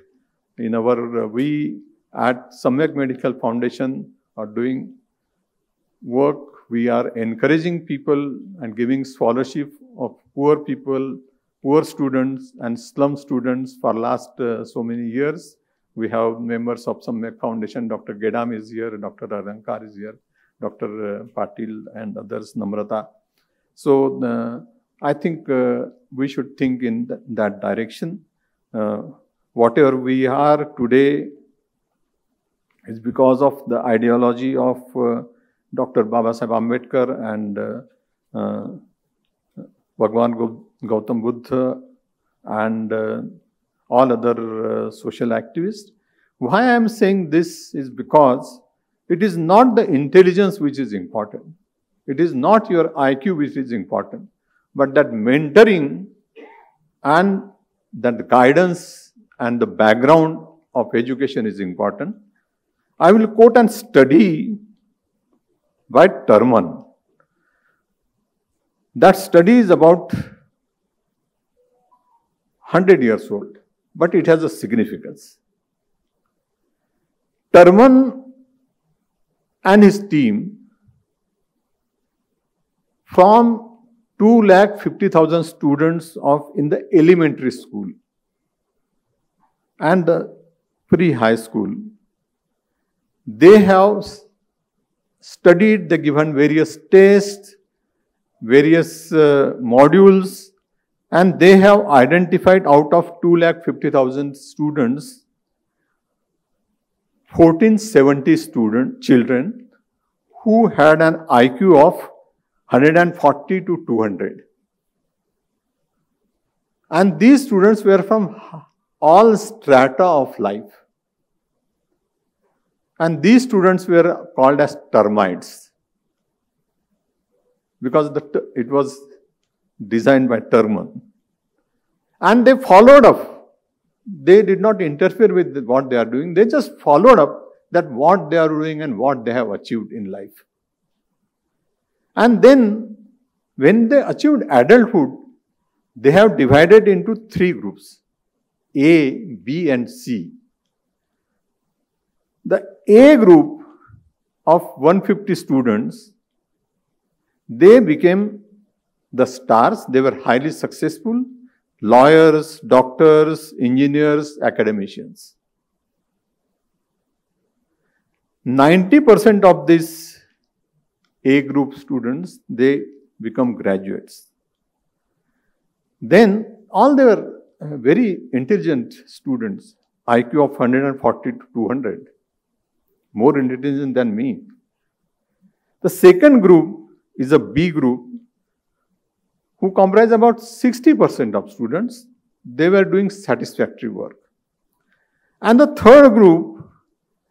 Speaker 7: in our, we at Samyak Medical Foundation are doing work. We are encouraging people and giving scholarship of poor people, poor students and slum students for last so many years. We have members of Samyak Foundation, Dr. Gedam is here, Dr. Arankar is here, Dr. Patil and others, Namrata. So I think we should think in that direction. Whatever we are today is because of the ideology of Dr. Babasaheb Ambedkar and Bhagwan Gautam Buddha and all other social activists. Why I am saying this is because it is not the intelligence which is important. It is not your IQ which is important, but that mentoring and that guidance and the background of education is important. I will quote and study by Thurman. That study is about 100 years old, but it has a significance. Thurman and his team from 250,000 students in the elementary school and the pre-high school, they have studied, they given various tests, various modules, and they have identified out of 250,000 students 1470 children who had an IQ of 140 to 200. And these students were from all strata of life. And these students were called as termites because it was designed by Terman. And they followed up. They did not interfere with what they are doing. They just followed up that what they are doing and what they have achieved in life. And then when they achieved adulthood, they have divided into 3 groups, A, B and C. The A group of 150 students, they became the stars. They were highly successful, lawyers, doctors, engineers, academicians. 90% of these A group students, they become graduates. Then all they were very intelligent students, IQ of 140 to 200, more intelligent than me. The second group is a B group who comprise about 60% of students. They were doing satisfactory work. And the third group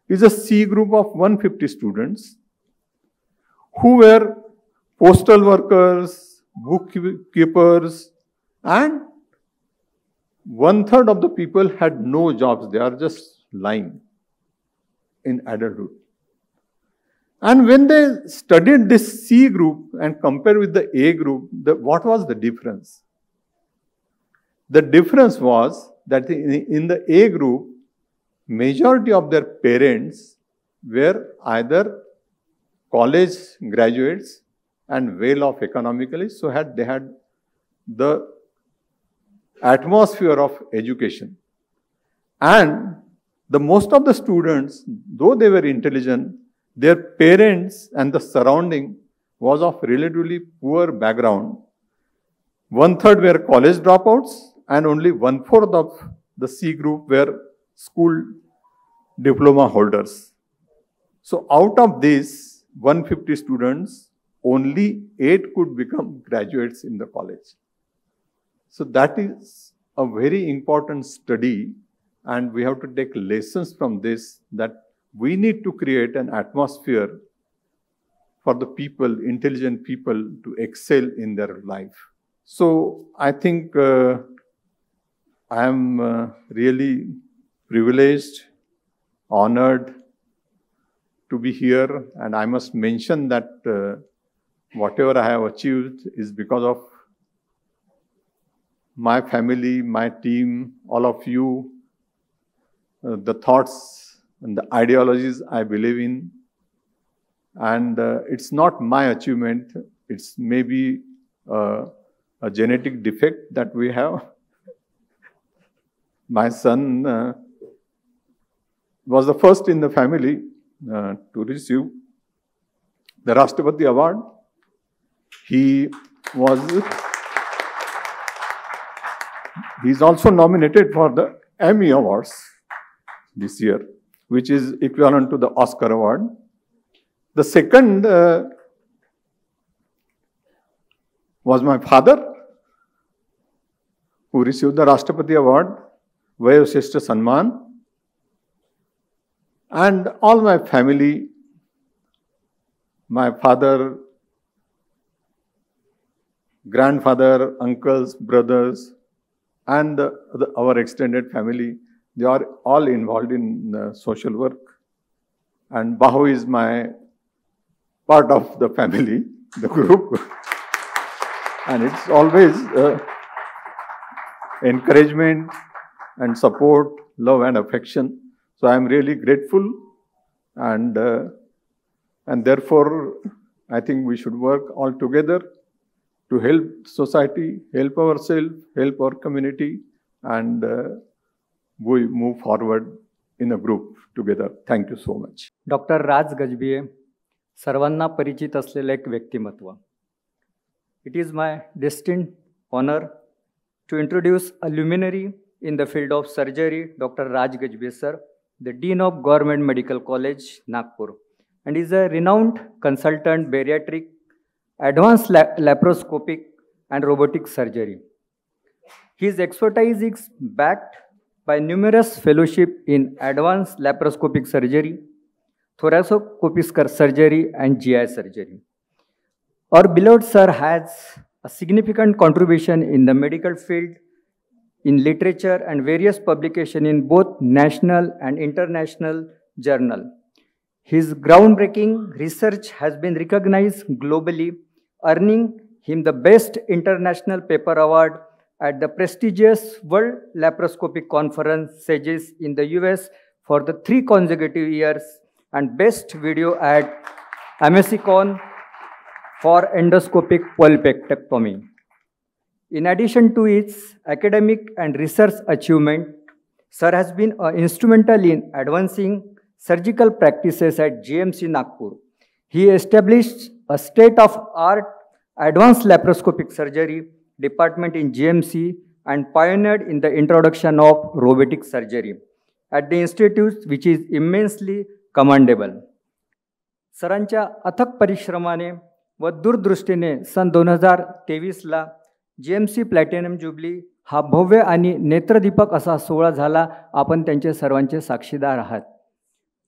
Speaker 7: is a C group of 150 students who were postal workers, bookkeepers, and 1/3 of the people had no jobs. They are just lying in adulthood. And when they studied this C group and compared with the A group, what was the difference? The difference was that in the A group, majority of their parents were either college graduates and well off economically, so they had the atmosphere of education. And the most of the students, though they were intelligent, their parents and the surrounding was of relatively poor background. 1/3 were college dropouts and only 1/4 of the C group were school diploma holders. So out of these 150 students, only 8 could become graduates in the college. So that is a very important study, and we have to take lessons from this, that we need to create an atmosphere for the people, intelligent people, to excel in their life. So I think I am really privileged, honored to be here, and I must mention that whatever I have achieved is because of my family, my team, all of you, the thoughts and the ideologies I believe in. And it's not my achievement, it's maybe a genetic defect that we have. My son was the first in the family to receive the Rashtrapati Award. He is also nominated for the Emmy Awards this year, which is equivalent to the Oscar Award. The second was my father, who received the Rashtrapati Award, Vayoshrestha Samman, and all my family, my father, grandfather, uncles, brothers, and our extended family, they are all involved in social work. And Baho is my part of the family, the group. And it's always encouragement and support, love and affection. So I am really grateful, and therefore I think we should work all together to help society, help ourselves, help our community, and we move forward in a group together. Thank you so much.
Speaker 8: Doctor Raj Gajbhiye सर्वांना परिचित असलेले एक व्यक्तिमत्व. It is my distinct honor to introduce a luminary in the field of surgery, Dr. Raj Gajbhiye sir. the Dean of Government Medical College, Nagpur, and is a renowned consultant bariatric, advanced laparoscopic and robotic surgery. His expertise is backed by numerous fellowships in advanced laparoscopic surgery, thoracoscopic surgery, and GI surgery. Our beloved sir has a significant contribution in the medical field, in literature and various publications in both national and international journals. His groundbreaking research has been recognized globally, earning him the Best International Paper Award at the prestigious World Laparoscopic Conference SAGES in the US for the 3 consecutive years, and Best Video at AMESICON for endoscopic pulpectomy. In addition to its academic and research achievement, sir has been instrumental in advancing surgical practices at GMC Nagpur. He established a state-of-art advanced laparoscopic surgery department in GMC and pioneered in the introduction of robotic surgery at the institute, which is immensely commendable. सरांच्या अथक परिश्रमाने व दूरदृष्टीने सन 2023ला GMC platinum jubilee हा भव्य आणि नेत्रदीपक असा सोहळा झाला. आपण त्यांचे सर्वांचे साक्षीदार आहात.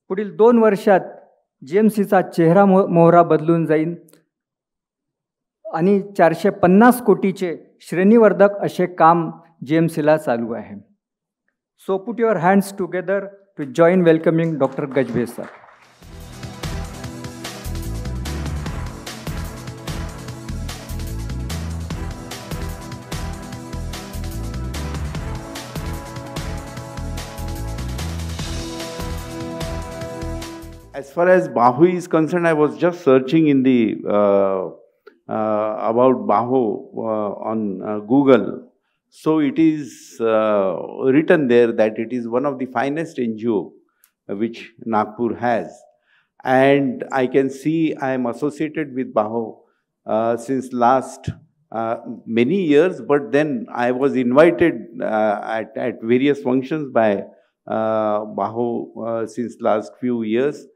Speaker 8: पुढील 2 वर्षात GMCचा चेहरा मोहरा बदलून जाईल आणि 450 कोटीचे श्रेणीवर्धक असे काम GMCला चालू आहे. So put your hands together to join welcoming doctor Gajbe sir.
Speaker 9: As far as Bahu is concerned, I was just searching in the about Bahu on Google. So it is written there that it is one of the finest NGO which Nagpur has, and I can see I am associated with Bahu since last many years. But then I was invited at various functions by Bahu since last few years.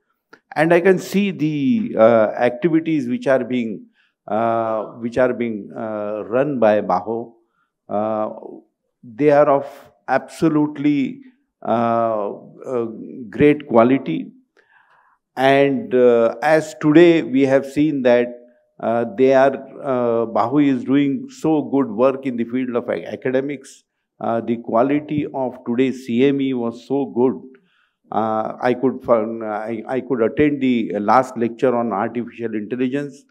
Speaker 9: And I can see the activities which are being run by Bahu. They are of absolutely great quality. And as today we have seen that Bahu is doing so good work in the field of academics. The quality of today's CME was so good. I could attend the last lecture on artificial intelligence.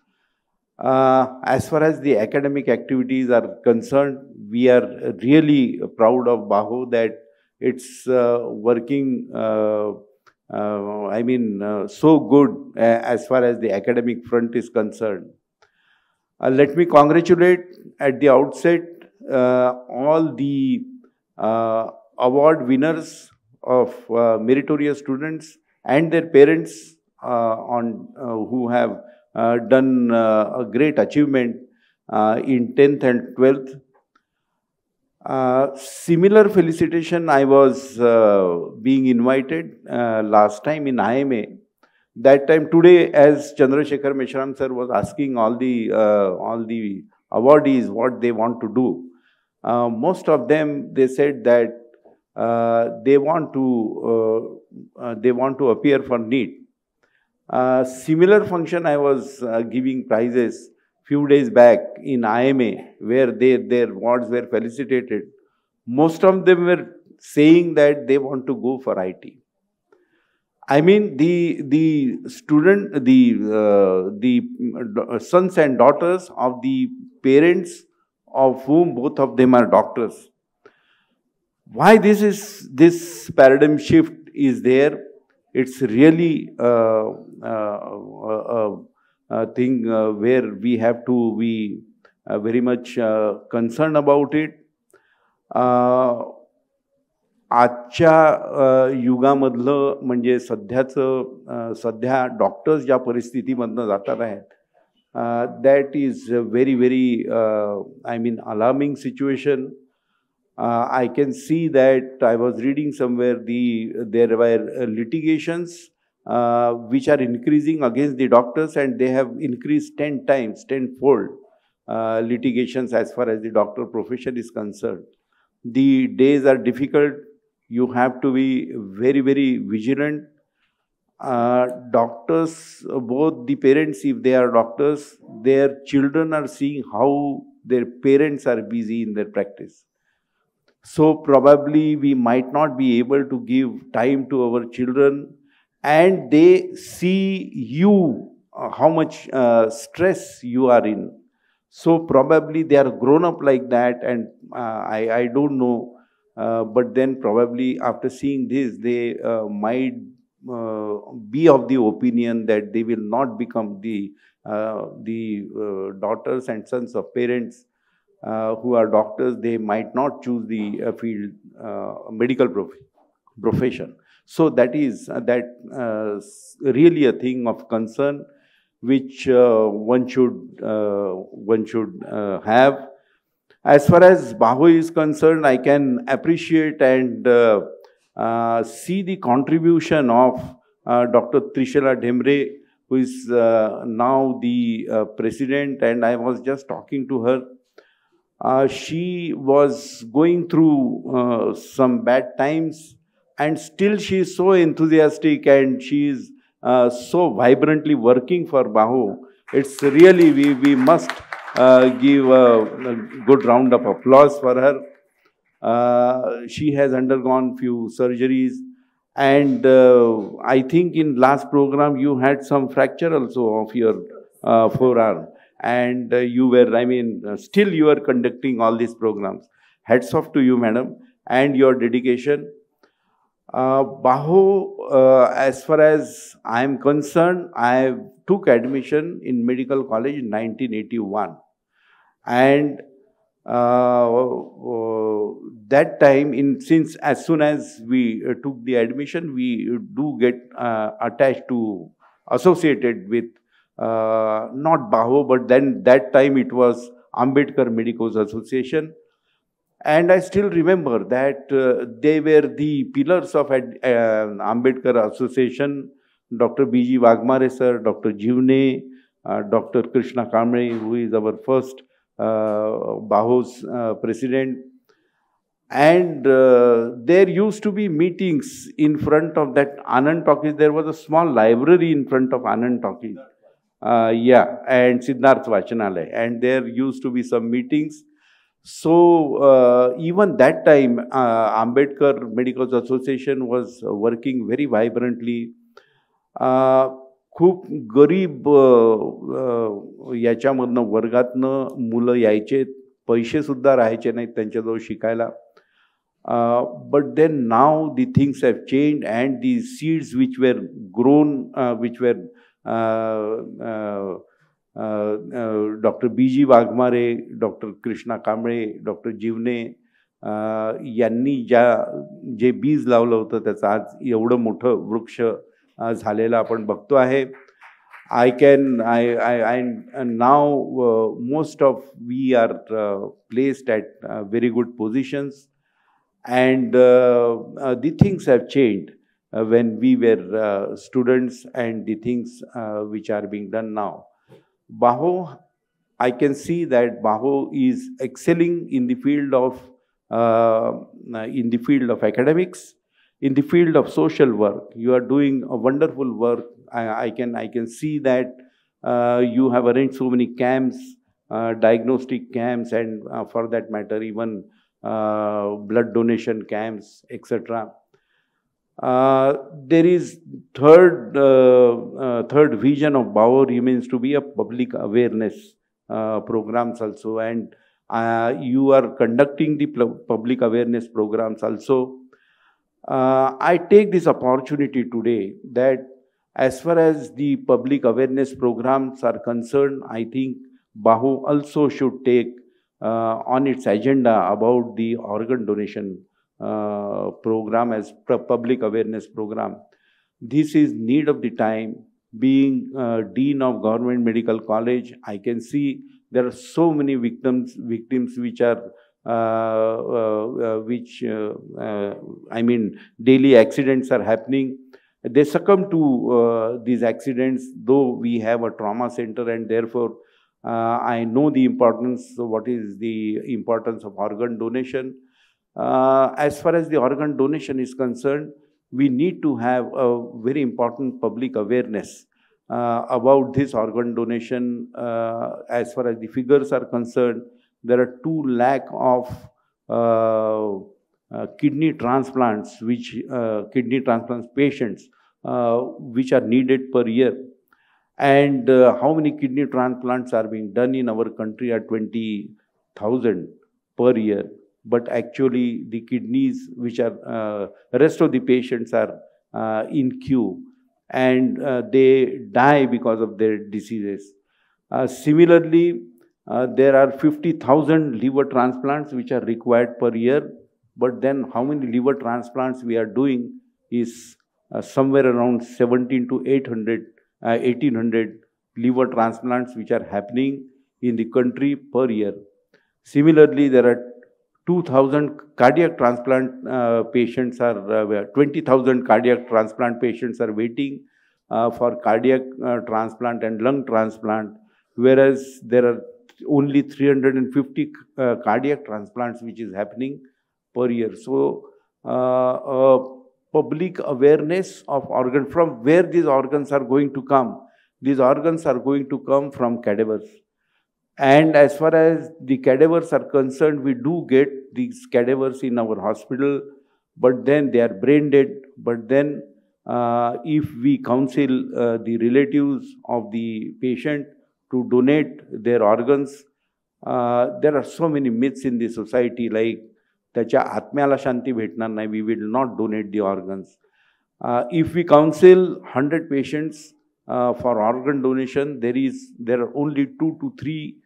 Speaker 9: As far as the academic activities are concerned, we are really proud of Bahu that it's working, so good as far as the academic front is concerned. Let me congratulate at the outset all the award winners of meritorious students and their parents who have done a great achievement in 10th and 12th. Similar felicitation I was being invited last time in IMA. That time today, as Chandrasekhar Meshram sir was asking all the awardees what they want to do. Most of them, they said that they want to appear for NEET. Similar function I was giving prizes few days back in IMA, where their awards were felicitated. Most of them were saying that they want to go for IT. I mean, the sons and daughters of the parents of whom both of them are doctors. Why this paradigm shift is there? It's really a thing where we have to be very much concerned about it. आजच्या युगामधलं म्हणजे सध्या doctors ज्या परिस्थितीमधनं जातात आहेत, that is a very, very, alarming situation. I can see that I was reading somewhere there were litigations which are increasing against the doctors, and they have increased 10 times, tenfold litigations as far as the doctor profession is concerned. The days are difficult. You have to be very, very vigilant. Doctors, both the parents, if they are doctors, their children are seeing how their parents are busy in their practice. So probably we might not be able to give time to our children, and they see you, how much stress you are in. So probably they are grown up like that, and I don't know, but then probably after seeing this, they might be of the opinion that they will not become the daughters and sons of parents who are doctors. They might not choose the field medical profession. So that is really a thing of concern which one should have. As far as BAHO is concerned, I can appreciate and see the contribution of Dr. Trishala Dhemre, who is now the president, and I was just talking to her. She was going through some bad times, and still she is so enthusiastic, and she is so vibrantly working for BAHO. It's really, we must give a good round of applause for her. She has undergone few surgeries, and I think in last program you had some fracture also of your forearm, and you were, I mean, still you are conducting all these programs. Hats off to you, madam, and your dedication. BAHO, as far as I am concerned, I took admission in medical college in 1981, and that time, since as soon as we took the admission, we do get attached to, associated with not BAHO, but then that time it was Ambedkar Medicos Association. And I still remember that they were the pillars of Ambedkar Association. Dr. B.G. Wagmare sir, Dr. Jivne, Dr. Krishna Kamble, who is our first BAHO's president. And there used to be meetings in front of that Anand Talkies. There was a small library in front of Anand Talkies. And Siddharth Vachanalaya. And there used to be some meetings. So even that time, Ambedkar Medical Association was working very vibrantly. खूप गरीब याच्यामधनं वर्गातनं मुलं यायचे, पैसे सुद्धा राहायचे नाहीत त्यांच्याजवळ शिकायला. But then now the things have changed, and the seeds which were grown, which were Dr. B.G. Wagmare, Dr. Krishna Kamble, Dr. Jivne यांनी जे बीज लावलं होतं त्याचं आज एवढं मोठं वृक्ष झालेलं आपण बघतो आहे. Now most of we are placed at very good positions, and the things have changed when we were students, and the things which are being done now. BAHO, I can see that BAHO is excelling in the field of academics, in the field of social work. You are doing a wonderful work. I can see that you have arranged so many camps, diagnostic camps, and for that matter, even blood donation camps, etc. There is third vision of BAHO remains to be a public awareness programs also, and you are conducting the public awareness programs also. I take this opportunity today that as far as the public awareness programs are concerned, I think BAHO also should take on its agenda about the organ donation program as public awareness program. This is need of the time. Being Dean of Government Medical College, I can see there are so many victims which are I mean, daily accidents are happening. They succumb to these accidents, though we have a trauma center, and therefore I know the importance, what is the importance of organ donation. As far as the organ donation is concerned, we need to have a very important public awareness about this organ donation. As far as the figures are concerned, there are 2 lakh of kidney transplants, kidney transplants patients, which are needed per year. And how many kidney transplants are being done in our country are 20,000 per year. But actually, the kidneys, which are rest of the patients are in queue, and they die because of their diseases. Similarly, there are 50,000 liver transplants which are required per year, but then how many liver transplants we are doing is somewhere around 17 to 1800 liver transplants which are happening in the country per year. Similarly, there are 2,000 cardiac transplant patients are 20,000 cardiac transplant patients are waiting for cardiac transplant and lung transplant, whereas there are only 350 cardiac transplants which is happening per year. So, public awareness of organ, from where these organs are going to come. These organs are going to come from cadavers. And as far as the cadavers are concerned, we do get these cadavers in our hospital, but then they are brain dead. But then if we counsel the relatives of the patient to donate their organs, there are so many myths in the society, like त्याच्या आत्म्याला शांती भेटणार नाही, we will not donate the organs. If we counsel 100 patients for organ donation, there are only 2 to 3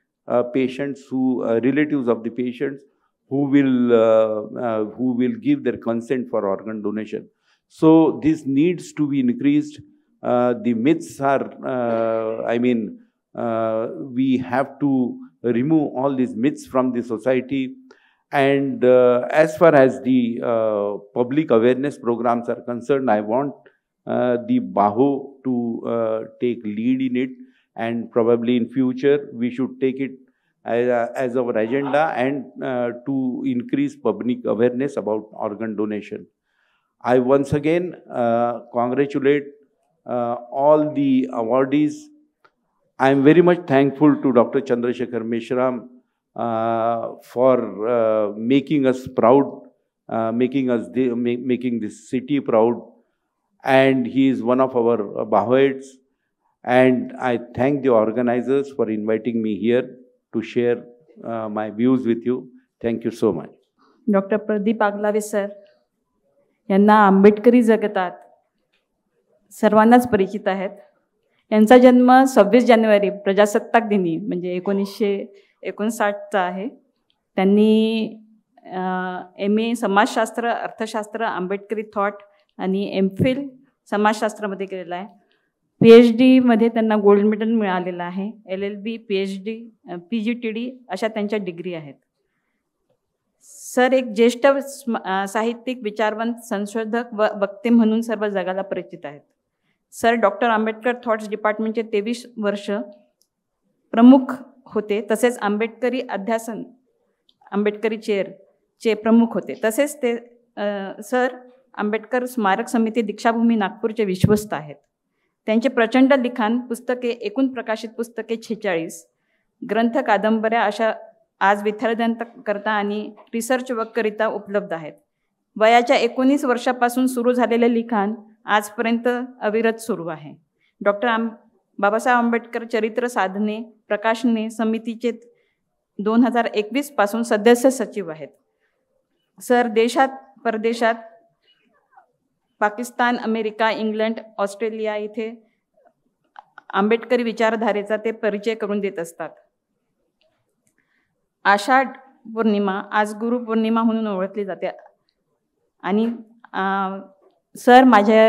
Speaker 9: patients who relatives of the patients who will give their consent for organ donation. So this needs to be increased. The myths are, we have to remove all these myths from the society. And as far as the public awareness programs are concerned, I want the BAHO to take lead in it, and probably in future we should take it as our agenda, and to increase public awareness about organ donation. I once again congratulate all the awardees. I am very much thankful to Dr. Chandrasekhar Meshram for making us proud, making this city proud, and he is one of our Bahoites. And I thank the organizers for inviting me here to share my views with you. Thank you so much.
Speaker 10: Doctor Pradeep Agalawe sir यांना आंबेडकरी जगतात सर्वांनाच परिचित आहेत. यांचा जन्म 26 जानेवारी प्रजासत्ताक दिनी म्हणजे 1959चा आहे. त्यांनी MA समाजशास्त्र, अर्थशास्त्र, आंबेडकरी थॉट आणि MPhil समाजशास्त्रामध्ये केलेला आहे. PhD मध्ये त्यांना गोल्ड मेडल मिळालेलं आहे. LLB, PhD, PGTD अशा त्यांच्या डिग्री आहेत. सर एक ज्येष्ठ साहित्यिक, विचारवंत, संशोधक व वक्ते म्हणून सर्व जगाला परिचित आहेत. सर डॉक्टर आंबेडकर थॉट्स डिपार्टमेंटचे 23 वर्ष प्रमुख होते. तसेच आंबेडकरी अध्यासन, आंबेडकरी चेअरचे प्रमुख होते. तसेच ते सर आंबेडकर स्मारक समिती दीक्षाभूमी नागपूरचे विश्वस्त आहेत. त्यांचे प्रचंड लिखाण, पुस्तके, एकूण प्रकाशित पुस्तके 46, ग्रंथ, कादंबऱ्या अशा आज विद्यार्थ्यांकरता आणि रिसर्च वर्ककरिता उपलब्ध आहेत. वयाच्या 19 वर्षापासून सुरू झालेले लिखाण आजपर्यंत अविरत सुरू आहे. डॉक्टर बाबासाहेब आंबेडकर चरित्र साधने प्रकाशने समितीचे 2021 पासून सदस्य सचिव आहेत. सर देशात परदेशात पाकिस्तान, अमेरिका, इंग्लंड, ऑस्ट्रेलिया इथे आंबेडकरी विचारधारेचा ते परिचय करून देत असतात. आषाढ पौर्णिमा आज गुरुपौर्णिमा म्हणून ओळखली जाते. आणि सर माझ्या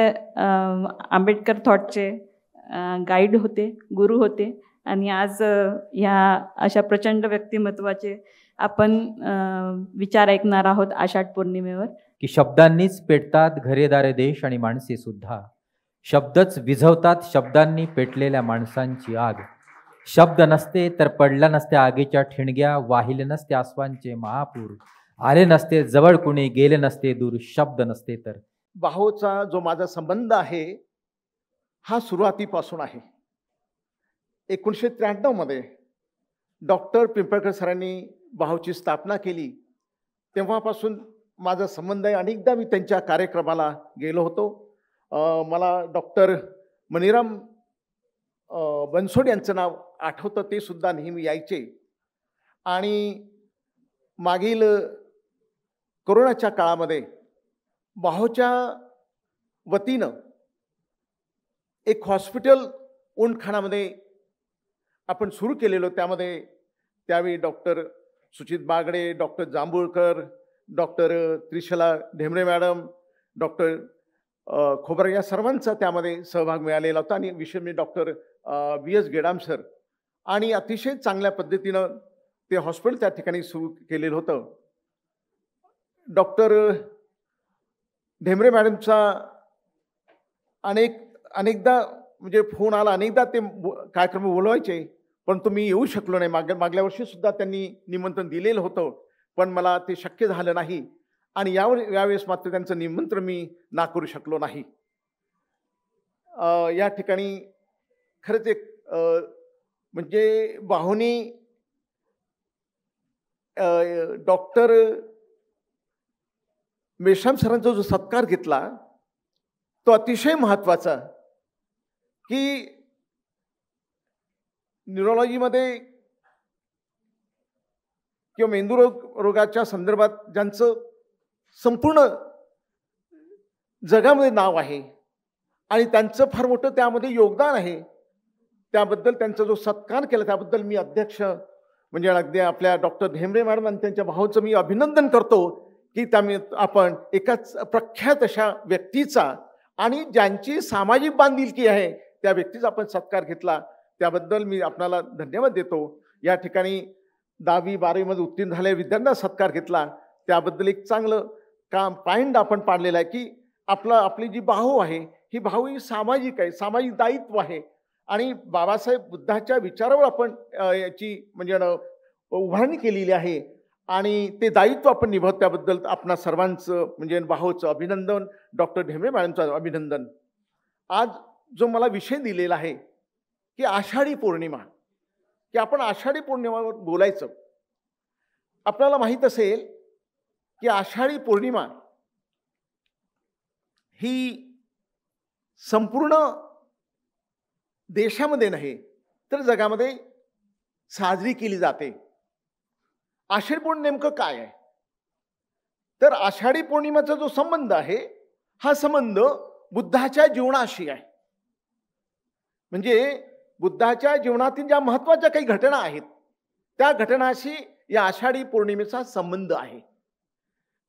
Speaker 10: आंबेडकर थॉटचे गाईड होते, गुरु होते आणि आज ह्या अशा प्रचंड व्यक्तिमत्वाचे आपण विचार ऐकणार आहोत आषाढ पौर्णिमेवर.
Speaker 5: की शब्दांनीच पेटतात घरेदारे देश आणि माणसे सुद्धा, शब्दच विझवतात शब्दांनी पेटलेल्या माणसांची आग. शब्द नसते तर पडल्या नसत्या आगीच्या ठिणग्या, वाहिले नसते आसवांचे महापूर, आले नसते जवळ कुणी गेले नसते दूर, शब्द नसते तर.
Speaker 11: बाहोचा जो माझा संबंध आहे हा सुरुवातीपासून आहे. 1993 मध्ये डॉक्टर पिंपळकर सरांनी बाहोची स्थापना केली तेव्हापासून माझा संबंध आहे. अनेकदा मी त्यांच्या कार्यक्रमाला गेलो होतो. मला डॉक्टर मणिराम बनसोड यांचं नाव आठवतं, ते सुद्धा नेहमी यायचे. आणि मागील कोरोनाच्या काळामध्ये बाहोच्या वतीनं एक हॉस्पिटल उंटखानामध्ये आपण सुरू केलेलो. त्यावेळी doctor Suchit Bagde, doctor Jambhulkar, doctor Trishala Dhemre madam, doctor Khobra या सर्वांचा त्यामध्ये सहभाग मिळालेला होता. आणि विशेष म्हणजे डॉक्टर VS गेडाम सर. आणि अतिशय चांगल्या पद्धतीनं ते हॉस्पिटल त्या ठिकाणी सुरू केलेलं होतं. डॉक्टर ढेमरे मॅडमचा अनेकदा म्हणजे फोन आला, अनेकदा ते कार्यक्रम बोलवायचे, पण मी येऊ शकलो नाही. मागल्या वर्षी सुद्धा त्यांनी निमंत्रण दिलेलं होतं, पण मला ते शक्य झालं नाही. आणि यावेळेस मात्र त्यांचं निमंत्रण मी नाकारू शकलो नाही. या ठिकाणी खरंच एक म्हणजे बाहोनी डॉक्टर मेश्राम सरांचा जो सत्कार घेतला तो अतिशय महत्त्वाचा. की न्यूरोलॉजीमध्ये किंवा मेंदू रोगाच्या संदर्भात ज्यांचं संपूर्ण जगामध्ये नाव आहे आणि त्यांचं फार मोठं त्यामध्ये योगदान आहे, त्याबद्दल त्यांचा जो सत्कार केला त्याबद्दल मी अध्यक्ष म्हणजे अगदी आपल्या डॉक्टर ढेमरे मॅडम आणि त्यांच्या भावाचं मी अभिनंदन करतो की आपण एकाच प्रख्यात अशा व्यक्तीचा आणि ज्यांची सामाजिक बांधिलकी आहे त्या व्यक्तीचा आपण सत्कार घेतला, त्याबद्दल मी आपल्याला धन्यवाद देतो. या ठिकाणी 10वी 12वीमध्ये उत्तीर्ण झालेल्या विद्यार्थ्यांना सत्कार घेतला, त्याबद्दल एक चांगलं काम पॉईंट आपण पाडलेलं आहे की आपली जी बाहू आहे ही बाहू ही सामाजिक आहे, सामाजिक दायित्व आहे. आणि बाबासाहेब बुद्धाच्या विचारावर आपण याची म्हणजे उभारणी केलेली आहे आणि ते दायित्व आपण निभावतो, त्याबद्दल आपणा सर्वांचं म्हणजे बाहोचं अभिनंदन, डॉक्टर ढेमरे मॅडमचं अभिनंदन. आज जो मला विषय दिलेला आहे की आषाढी पौर्णिमा, की आपण आषाढी पौर्णिमेवर बोलायचं. आपल्याला माहीत असेल की आषाढी पौर्णिमा ही संपूर्ण देशामध्ये नाही तर जगामध्ये साजरी केली जाते. आषाढी पौर्णिमा नेमकं काय आहे तर आषाढी पौर्णिमेचा जो संबंध आहे हा संबंध बुद्धाच्या जीवनाशी आहे. म्हणजे बुद्धाच्या जीवनातील ज्या महत्त्वाच्या काही घटना आहेत त्या घटनाशी या आषाढी पौर्णिमेचा संबंध आहे.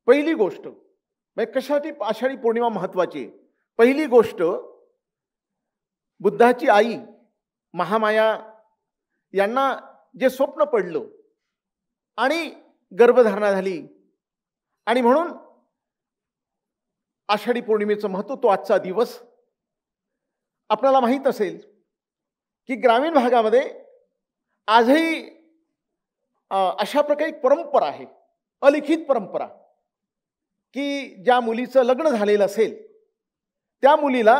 Speaker 11: पहिली गोष्ट म्हणजे कशासाठी आषाढी पौर्णिमा महत्त्वाची? पहिली गोष्ट, बुद्धाची आई महामाया यांना जे स्वप्न पडलं आणि गर्भधारणा झाली आणि म्हणून आषाढी पौर्णिमेचं महत्त्व तो आजचा दिवस. आपल्याला माहीत असेल की ग्रामीण भागामध्ये आजही अशा प्रकारे एक परंपरा आहे, अलिखित परंपरा, की ज्या मुलीचं लग्न झालेलं असेल त्या मुलीला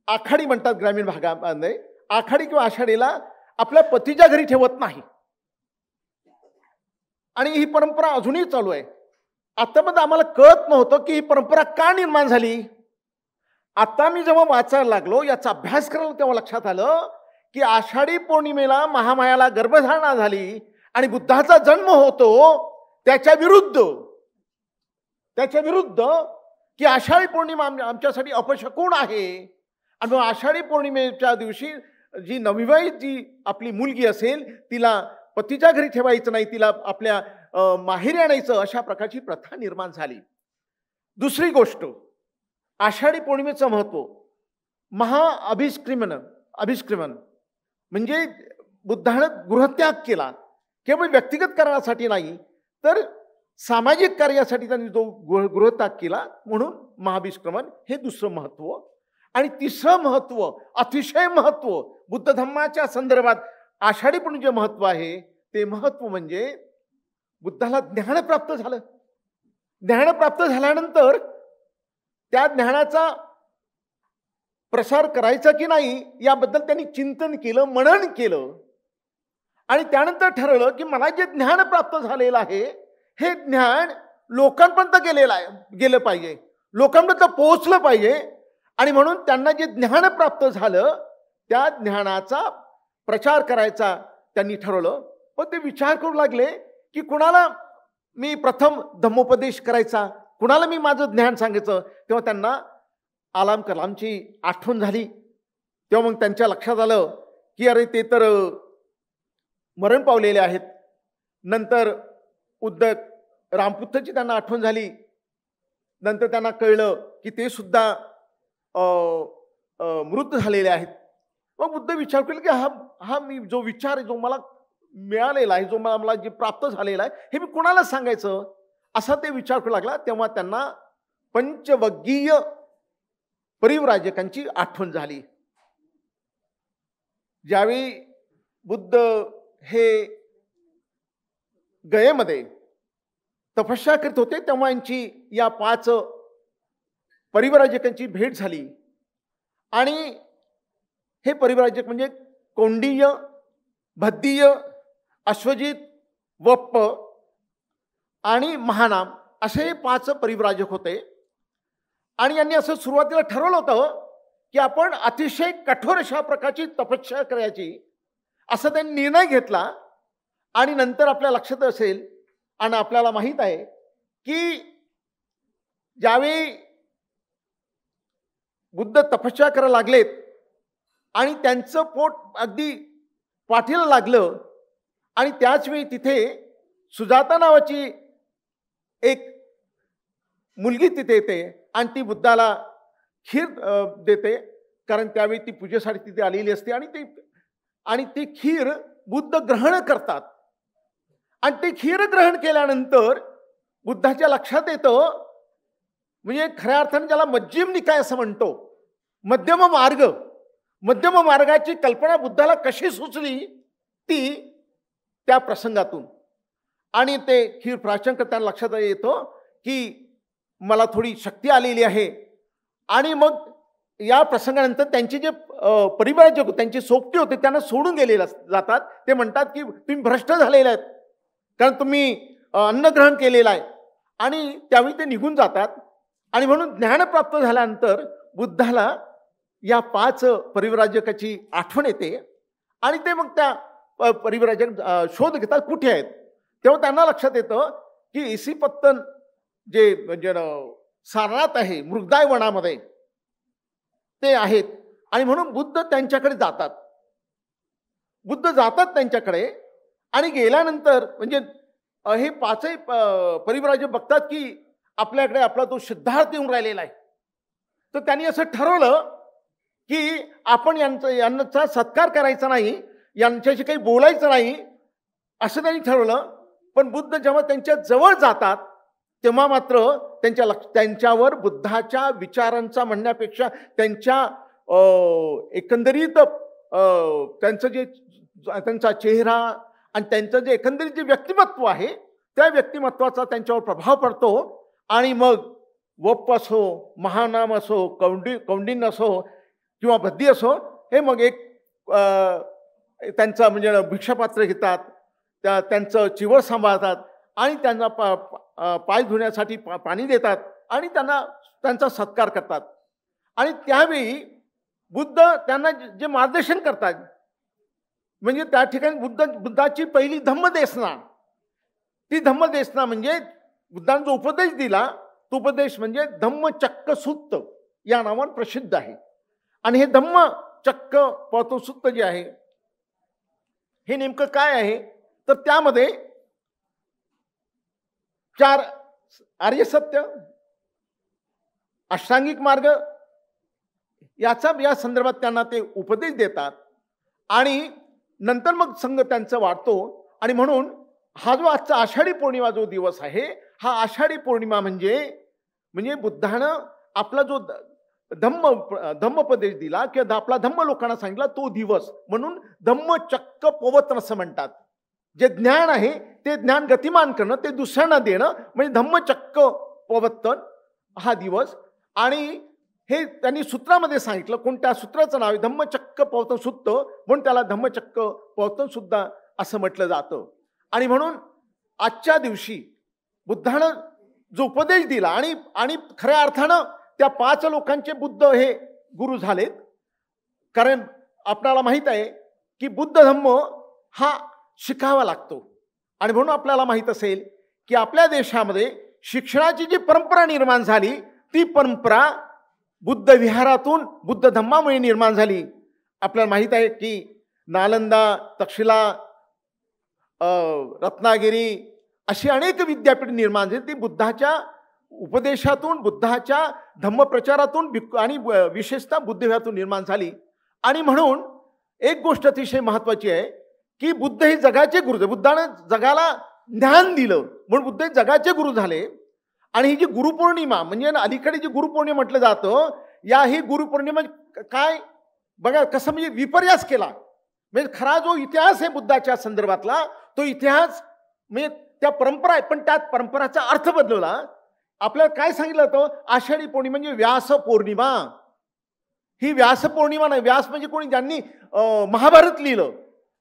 Speaker 11: आखाडी म्हणतात ग्रामीण भागामध्ये. आखाडी किंवा आषाढीला आपल्या पतीच्या घरी ठेवत नाही आणि ही परंपरा अजूनही चालू आहे. आतापर्यंत आम्हाला कळत नव्हतं की ही परंपरा का निर्माण झाली. आता मी जेव्हा वाचायला लागलो, याचा अभ्यास करायला, तेव्हा लक्षात आलं की आषाढी पौर्णिमेला महामायाला गर्भधारणा झाली आणि बुद्धाचा जन्म होतो त्याच्या विरुद्ध की आषाढी पौर्णिमा आमच्यासाठी अपशकुन आहे. आणि मग आषाढी पौर्णिमेच्या दिवशी जी नवविवाहित जी आपली मुलगी असेल तिला पतीच्या घरी ठेवायचं नाही, तिला आपल्या माहेरी आणायचं, अशा प्रकारची प्रथा निर्माण झाली. दुसरी गोष्ट, आषाढी पौर्णिमेचं महत्त्व, अभिष्क्रमण म्हणजे बुद्धानं गृहत्याग केला, केवळ व्यक्तिगत कारणासाठी नाही तर सामाजिक कार्यासाठी त्यांनी जो गृहत्याग केला, म्हणून महाभिष्क्रमण हे दुसरं महत्व. आणि तिसरं महत्व, अतिशय महत्व बुद्ध धम्माच्या संदर्भात आषाढी पण जे महत्व आहे ते महत्व म्हणजे बुद्धाला ज्ञान प्राप्त झालं. ज्ञान प्राप्त झाल्यानंतर त्या ज्ञानाचा प्रसार करायचा की नाही याबद्दल त्यांनी चिंतन केलं, मनन केलं आणि त्यानंतर ठरवलं की मला जे ज्ञान प्राप्त झालेलं आहे हे ज्ञान लोकांपर्यंत गेलं पाहिजे, लोकांपर्यंत पोहोचलं पाहिजे. आणि म्हणून त्यांना जे ज्ञान प्राप्त झालं त्या ज्ञानाचा प्रचार करायचा त्यांनी ठरवलं. पण ते विचार करू लागले की कुणाला मी प्रथम धम्मोपदेश करायचा, कुणाला मी माझं ज्ञान सांगायचं. तेव्हा त्यांना आलाम कलामची आठवण झाली. तेव्हा मग त्यांच्या लक्षात आलं की अरे ते तर मरण पावलेले आहेत. नंतर उद्धव रामपुत्रची त्यांना आठवण झाली. नंतर त्यांना कळलं की ते सुद्धा मृत झालेले आहेत. मग बुद्ध विचार केला की हा मी जो विचार आहे, जो मला मिळालेला आहे, जो मला जे प्राप्त झालेला आहे, हे मी कुणाला सांगायचं असा ते विचार करू लागला. तेव्हा त्यांना पंचवग्गीय परिव्राजकांची आठवण झाली. ज्यावेळी बुद्ध हे गयेमध्ये तपस्या करीत होते तेव्हा यांची या 5 परिव्राजकांची भेट झाली. आणि हे परिव्राजक म्हणजे कौंडिन्य, भद्दीय, अश्वजित, वप्प आणि महानाम असे 5 परिव्राजक होते. आणि यांनी असं सुरुवातीला ठरवलं होतं की आपण अतिशय कठोर अशा प्रकारची तपस्या करायची, असं त्यांनी निर्णय घेतला. आणि नंतर आपल्या लक्षात असेल आणि आपल्याला माहीत आहे की ज्यावेळी बुद्ध तपस्या करायला लागलेत आणि त्यांचं पोट अगदी पाठीला लागलं आणि त्याच वेळी तिथे सुजाता नावाची एक मुलगी तिथे येते आणि ती बुद्धाला खीर देते, कारण त्यावेळी ती पूजेसाठी तिथे आलेली असते. आणि ती खीर बुद्ध ग्रहण करतात. आणि ते खीर ग्रहण केल्यानंतर बुद्धाच्या लक्षात येतं, म्हणजे खऱ्या अर्थाने ज्याला मध्यम निकाय असं म्हणतो, मध्यम मार्गाची कल्पना बुद्धाला कशी सुचली ती त्या प्रसंगातून. आणि ते खीर प्राशन करताना लक्षात येतं की मला थोडी शक्ती आलेली आहे. आणि मग या प्रसंगानंतर त्यांचे जे परिवारजक त्यांचे सोबती होते त्यांना सोडून गेलेले जातात. ते म्हणतात की तुम्ही भ्रष्ट झालेले आहेत, कारण तुम्ही अन्न ग्रहण केलेलं आहे. आणि त्यावेळी ते निघून जातात. आणि म्हणून ज्ञान प्राप्त झाल्यानंतर बुद्धाला या 5 परिव्राजकाची आठवण येते. आणि ते मग त्या परिव्राजक शोध घेतात कुठे आहेत. तेव्हा त्यांना लक्षात येतं की इसिपत्तन जे म्हणजे सारनाथ आहे मृगदाय वनामध्ये ते आहेत. आणि म्हणून बुद्ध त्यांच्याकडे जातात. बुद्ध जातात त्यांच्याकडे. आणि गेल्यानंतर म्हणजे हे 5 परिव्राजक बघतात की आपल्याकडे आपला तो सिद्धार्थ येऊन राहिलेला आहे. तर त्यांनी असं ठरवलं की आपण यांचा सत्कार करायचा नाही, यांच्याशी काही बोलायचं नाही असं त्यांनी ठरवलं. पण बुद्ध जेव्हा त्यांच्या जवळ जातात तेव्हा मात्र त्यांच्यावर बुद्धाच्या विचारांचा म्हणण्यापेक्षा त्यांच्या एकंदरीत त्यांचा चेहरा आणि त्यांचं जे एकंदरीत जे व्यक्तिमत्व आहे त्या व्यक्तिमत्वाचा त्यांच्यावर प्रभाव पडतो. आणि मग वप असो, महानाम असो, कौंडिन्य असो किंवा भद्दी असो, हे मग एक त्यांचं म्हणजे भिक्षापात्र घेतात, त्यांचं चिवळ सांभाळतात आणि त्यांना पाय धुण्यासाठी पाणी देतात आणि त्यांचा सत्कार करतात. आणि त्यावेळी बुद्ध त्यांना जे मार्गदर्शन करतात, म्हणजे त्या ठिकाणी बुद्धाची पहिली धम्मदेशना, ती धम्मदेशना म्हणजे बुद्धाने जो उपदेश दिला तो उपदेश म्हणजे धम्मचक्क सूक्त या नावाने प्रसिद्ध आहे. आणि हे धम्मचक्क पतसूक्त जे आहे हे नेमकं काय आहे तर त्यामध्ये 4 आर्य सत्य, अष्टांगिक मार्ग या संदर्भात त्यांना ते उपदेश देतात. आणि नंतर मग संघ त्यांचा वाढतो. आणि म्हणून हा जो आजचा आषाढी पौर्णिमा जो दिवस आहे, हा आषाढी पौर्णिमा म्हणजे बुद्धानं आपला जो धम्मोपदेश दिला किंवा आपला धम्म लोकांना सांगितला तो दिवस, म्हणून धम्मचक्क पवतन असं म्हणतात. जे ज्ञान आहे ते ज्ञान गतिमान करणं, ते दुसऱ्यांना देणं म्हणजे धम्मचक्क पवतन हा दिवस. आणि हे त्यांनी सूत्रामध्ये सांगितलं. कोणत्या सूत्राचं नाव आहे? धम्मचक्क पवतन सूत्र, म्हणून त्याला धम्मचक्क पवतन सुद्धा असं म्हटलं जातं. आणि म्हणून आजच्या दिवशी बुद्धानं जो उपदेश दिला आणि खऱ्या अर्थानं त्या 5 लोकांचे बुद्ध हे गुरु झालेत. कारण आपल्याला माहित आहे की बुद्ध धम्म हा शिकावा लागतो. आणि म्हणून आपल्याला माहित असेल की आपल्या देशामध्ये शिक्षणाची जी परंपरा निर्माण झाली, ती परंपरा बुद्ध विहारातून बुद्ध धम्मामुळे निर्माण झाली. आपल्याला माहित आहे की नालंदा, तक्षशिला, रत्नागिरी अशी अनेक विद्यापीठ निर्माण झाली. ती बुद्धाच्या उपदेशातून, बुद्धाच्या धम्मप्रचारातून आणि विशेषतः बुद्ध विहारातून निर्माण झाली. आणि म्हणून एक गोष्ट अतिशय महत्वाची आहे की बुद्ध हे जगाचे गुरु. बुद्धानं जगाला ज्ञान दिलं म्हणून बुद्ध हे जगाचे गुरु झाले. आणि ही जी गुरुपौर्णिमा म्हणजे अलीकडे जी गुरुपौर्णिमा म्हटलं जातं, या ही गुरुपौर्णिमा काय बघा कसं म्हणजे विपर्यास केला. म्हणजे खरा जो इतिहास आहे बुद्धाच्या संदर्भातला, तो इतिहास म्हणजे त्या परंपरा आहे, पण त्यात परंपराचा अर्थ बदलवला. आपल्याला काय सांगितलं होतं? आषाढी पौर्णिमा म्हणजे व्यास पौर्णिमा. ही व्यास पौर्णिमा नाही. व्यास म्हणजे कोणी ज्यांनी महाभारत लिहिलं.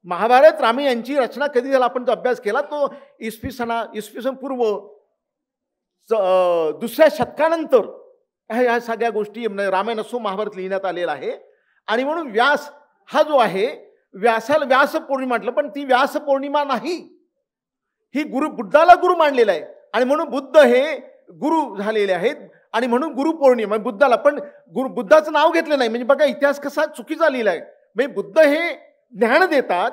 Speaker 11: महाभारत रामायण यांची रचना कधी झाला आपण जो अभ्यास केला तो इसवी पूर्व 2ऱ्या शतकानंतर ह्या सगळ्या गोष्टी रामायण असो महाभारत लिहिण्यात आलेला आहे. आणि म्हणून व्यास हा जो आहे, व्यासाला व्यास पौर्णिमा म्हटलं, पण ती व्यास पौर्णिमा नाही. ही बुद्धाला गुरु मानलेला आहे. आणि म्हणून बुद्ध हे गुरु झालेले आहेत. आणि म्हणून गुरुपौर्णिमा बुद्धाला, पण बुद्धाचं नाव घेतलं नाही. म्हणजे बघा इतिहास कसा चुकीचा लिहिलाय. म्हणजे बुद्ध हे ज्ञान देतात,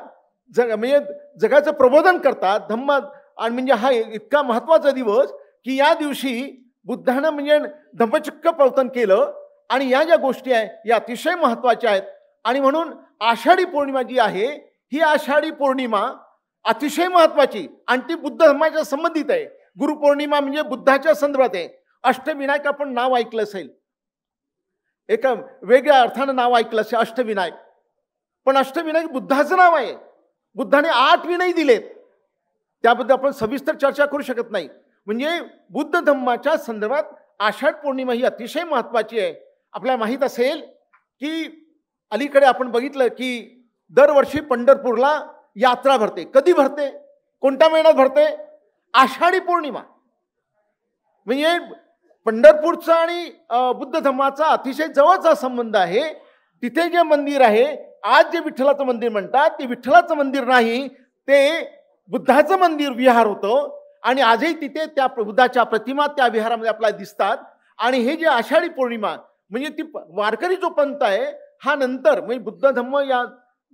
Speaker 11: म्हणजे जगाचं प्रबोधन करतात धम्म. आणि म्हणजे हा इतका महत्वाचा दिवस की या दिवशी बुद्धानं म्हणजे धम्मचक्क पवतन केलं. आणि या ज्या गोष्टी आहेत या अतिशय महत्वाच्या आहेत. आणि म्हणून आषाढी पौर्णिमा जी आहे, ही आषाढी पौर्णिमा अतिशय महत्वाची आणि ती बुद्ध धर्माच्या संबंधित आहे. गुरुपौर्णिमा म्हणजे बुद्धाच्या संदर्भात आहे. अष्टविनायक आपण नाव ऐकलं असेल, एका वेगळ्या अर्थानं नाव ऐकलं असेल अष्टविनायक. पण अष्टविनायक बुद्धाचं नाव आहे. बुद्धाने 8 विनय दिलेत. त्याबद्दल आपण सविस्तर चर्चा करू शकत नाही. म्हणजे बुद्ध धम्माच्या संदर्भात आषाढ पौर्णिमा ही अतिशय महत्वाची आहे. आपल्याला माहीत असेल की अलीकडे आपण बघितलं की दरवर्षी पंढरपूरला यात्रा भरते. कधी भरते? कोणत्या महिन्यात भरते? आषाढी पौर्णिमा. म्हणजे पंढरपूरचा आणि बुद्ध धम्माचा अतिशय जवळचा संबंध आहे. तिथे जे मंदिर आहे, आज जे विठ्ठलाचं मंदिर म्हणतात, ते विठ्ठलाचं मंदिर नाही, ते बुद्धाचं मंदिर विहार होतं. आणि आजही तिथे त्या बुद्धाच्या प्रतिमा त्या विहारामध्ये आपल्याला दिसतात. आणि हे जे आषाढी पौर्णिमा म्हणजे ती वारकरी जो पंथ आहे हा नंतर म्हणजे बुद्ध धम्म या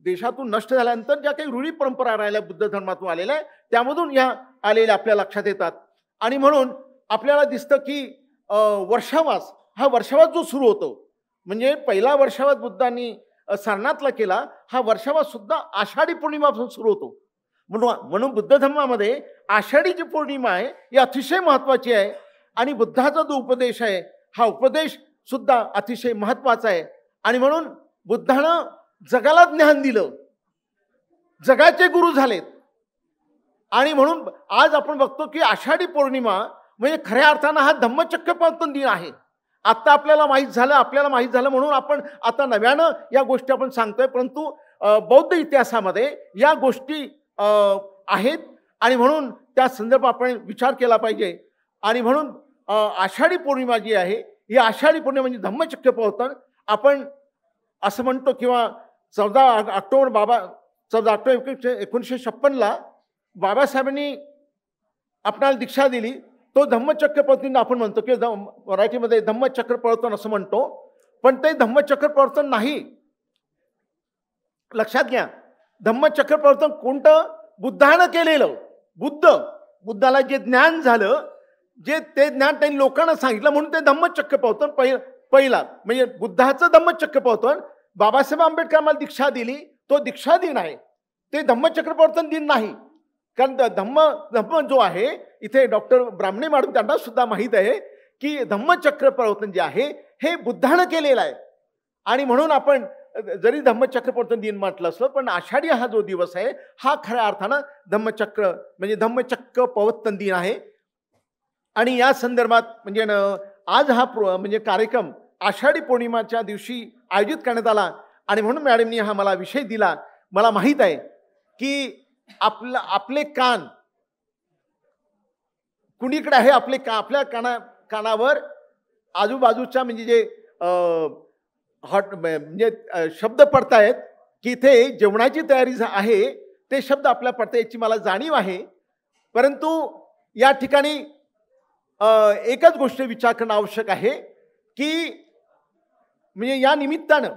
Speaker 11: देशातून नष्ट झाल्यानंतर ज्या काही रूढी परंपरा राहिल्या बुद्ध धर्मातून आलेल्या आहे त्यामधून ह्या आलेल्या आपल्या लक्षात येतात. आणि म्हणून आपल्याला दिसतं की वर्षावास हा वर्षावास जो सुरू होतो म्हणजे पहिला वर्षावास बुद्धांनी सारनाथला केला, हा वर्षावास सुद्धा आषाढी पौर्णिमापासून सुरू होतो. म्हणून बुद्ध धर्मामध्ये आषाढी जी पौर्णिमा आहे ही अतिशय महत्वाची आहे. आणि बुद्धाचा जो उपदेश आहे हा उपदेश सुद्धा अतिशय महत्वाचा आहे. आणि म्हणून बुद्धानं जगाला ज्ञान दिलं, जगाचे गुरु झालेत. आणि म्हणून आज आपण बघतो की आषाढी पौर्णिमा म्हणजे खऱ्या अर्थानं हा धम्मचक्र पवतन दिन आहे. आता आपल्याला माहीत झालं म्हणून आपण आता नव्यानं या गोष्टी आपण सांगतोय. परंतु बौद्ध इतिहासामध्ये या गोष्टी आहेत आणि म्हणून त्या संदर्भात आपण विचार केला पाहिजे. आणि म्हणून आषाढी पौर्णिमा जी आहे ही आषाढी पौर्णिमा म्हणजे धम्मचक्र पवतन आपण असं म्हणतो. किंवा 14 ऑक्टोबर 1956ला बाबासाहेबांनी आपणाला दीक्षा दिली. तो धम्मचक्र पवतन आपण म्हणतो की मराठीमध्ये धम्मचक्र पवतन असं म्हणतो. पण ते धम्मचक्र पवतन नाही. लक्षात घ्या, धम्मचक्र पवतन कोणतं? बुद्धानं केलेलं. बुद्धाला जे ज्ञान झालं, जे ते ज्ञान त्यांनी लोकांना सांगितलं म्हणून ते धम्मचक्र पवतन पहिला म्हणजे बुद्धाचं धम्मचक्र पवतन. बाबासाहेब आंबेडकर मला दीक्षा दिली, तो दीक्षा दिन आहे. ते धम्मचक्र प्रवर्तन दिन नाही. कारण धम्म जो आहे, इथे डॉक्टर ब्राह्मणे मॅडम त्यांना सुद्धा माहीत आहे की धम्मचक्र प्रवर्तन जे आहे हे बुद्धानं केलेलं आहे. आणि म्हणून आपण जरी धम्मचक्र प्रवर्तन दिन म्हटलं असलं, पण आषाढी हा जो दिवस आहे हा खऱ्या अर्थानं धम्मचक्र म्हणजे धम्मचक्र प्रवर्तन दिन आहे. आणि या संदर्भात म्हणजे आज हा म्हणजे कार्यक्रम आषाढी पौर्णिमाच्या दिवशी आयोजित करण्यात आला. आणि म्हणून मॅडमनी हा मला विषय दिला. मला माहीत आहे की आपले कान कुणीकडे आहे, आपल्या कानावर आजूबाजूच्या म्हणजे जे म्हणजे शब्द पडतायत की इथे जेवणाची तयारी आहे, ते शब्द आपल्या पडतात याची मला जाणीव आहे. परंतु या ठिकाणी एकच गोष्ट विचार करणं आवश्यक आहे की म्हणजे या निमित्तानं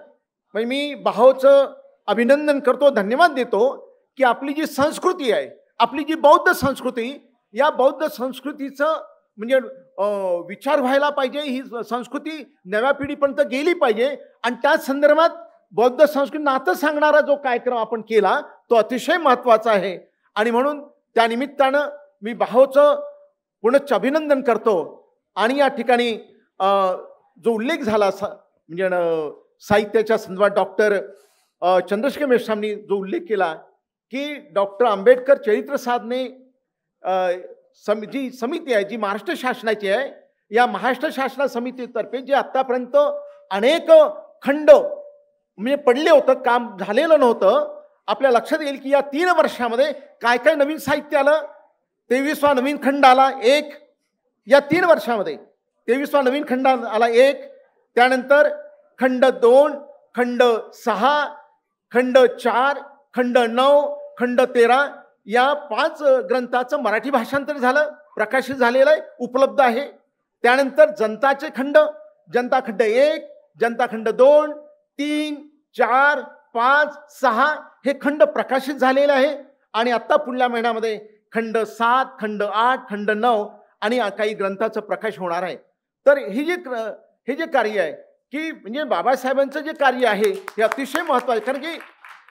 Speaker 11: म्हणजे मी भाऊचं अभिनंदन करतो, धन्यवाद देतो की आपली जी संस्कृती आहे, आपली जी बौद्ध संस्कृती, या बौद्ध संस्कृतीचं म्हणजे विचार व्हायला पाहिजे. ही संस्कृती नव्या पिढीपर्यंत गेली पाहिजे. आणि त्या संदर्भात बौद्ध संस्कृती नातं सांगणारा जो कार्यक्रम आपण केला तो अतिशय महत्त्वाचा आहे. आणि म्हणून त्या निमित्तानं मी भाऊचं पुनश्च अभिनंदन करतो. आणि या ठिकाणी जो उल्लेख झाला म्हणजे साहित्याच्या संदर्भात डॉक्टर चंद्रशेखर मेश्रामनी जो उल्लेख केला की डॉक्टर आंबेडकर चरित्र साधने जी समिती आहे, जी महाराष्ट्र शासनाची आहे, या महाराष्ट्र शासन समितीतर्फे जे आतापर्यंत अनेक खंड म्हणजे पडले होतं, काम झालेलं नव्हतं, आपल्या लक्षात येईल की या 3 वर्षामध्ये काय काय नवीन साहित्य आलं. 23वा नवीन खंड आला एक, या 3 वर्षामध्ये 23वा नवीन खंड आला एक. त्यानंतर खंड 2, खंड 6, खंड 4, खंड 9, खंड 13 या 5 ग्रंथाचं मराठी भाषांतर झालं, प्रकाशित झालेलं आहे, उपलब्ध आहे. त्यानंतर जनताचे खंड, जनता खंड 1, जनता खंड 2, 3, 4, 5, 6 हे खंड प्रकाशित झालेले आहे. आणि आत्ता पुढल्या महिन्यामध्ये खंड 7, खंड 8, खंड 9 आणि काही ग्रंथाचं प्रकाश होणार आहे. तर हे जे कार्य आहे की म्हणजे बाबासाहेबांचं जे कार्य आहे हे अतिशय महत्त्वाचं आहे. कारण की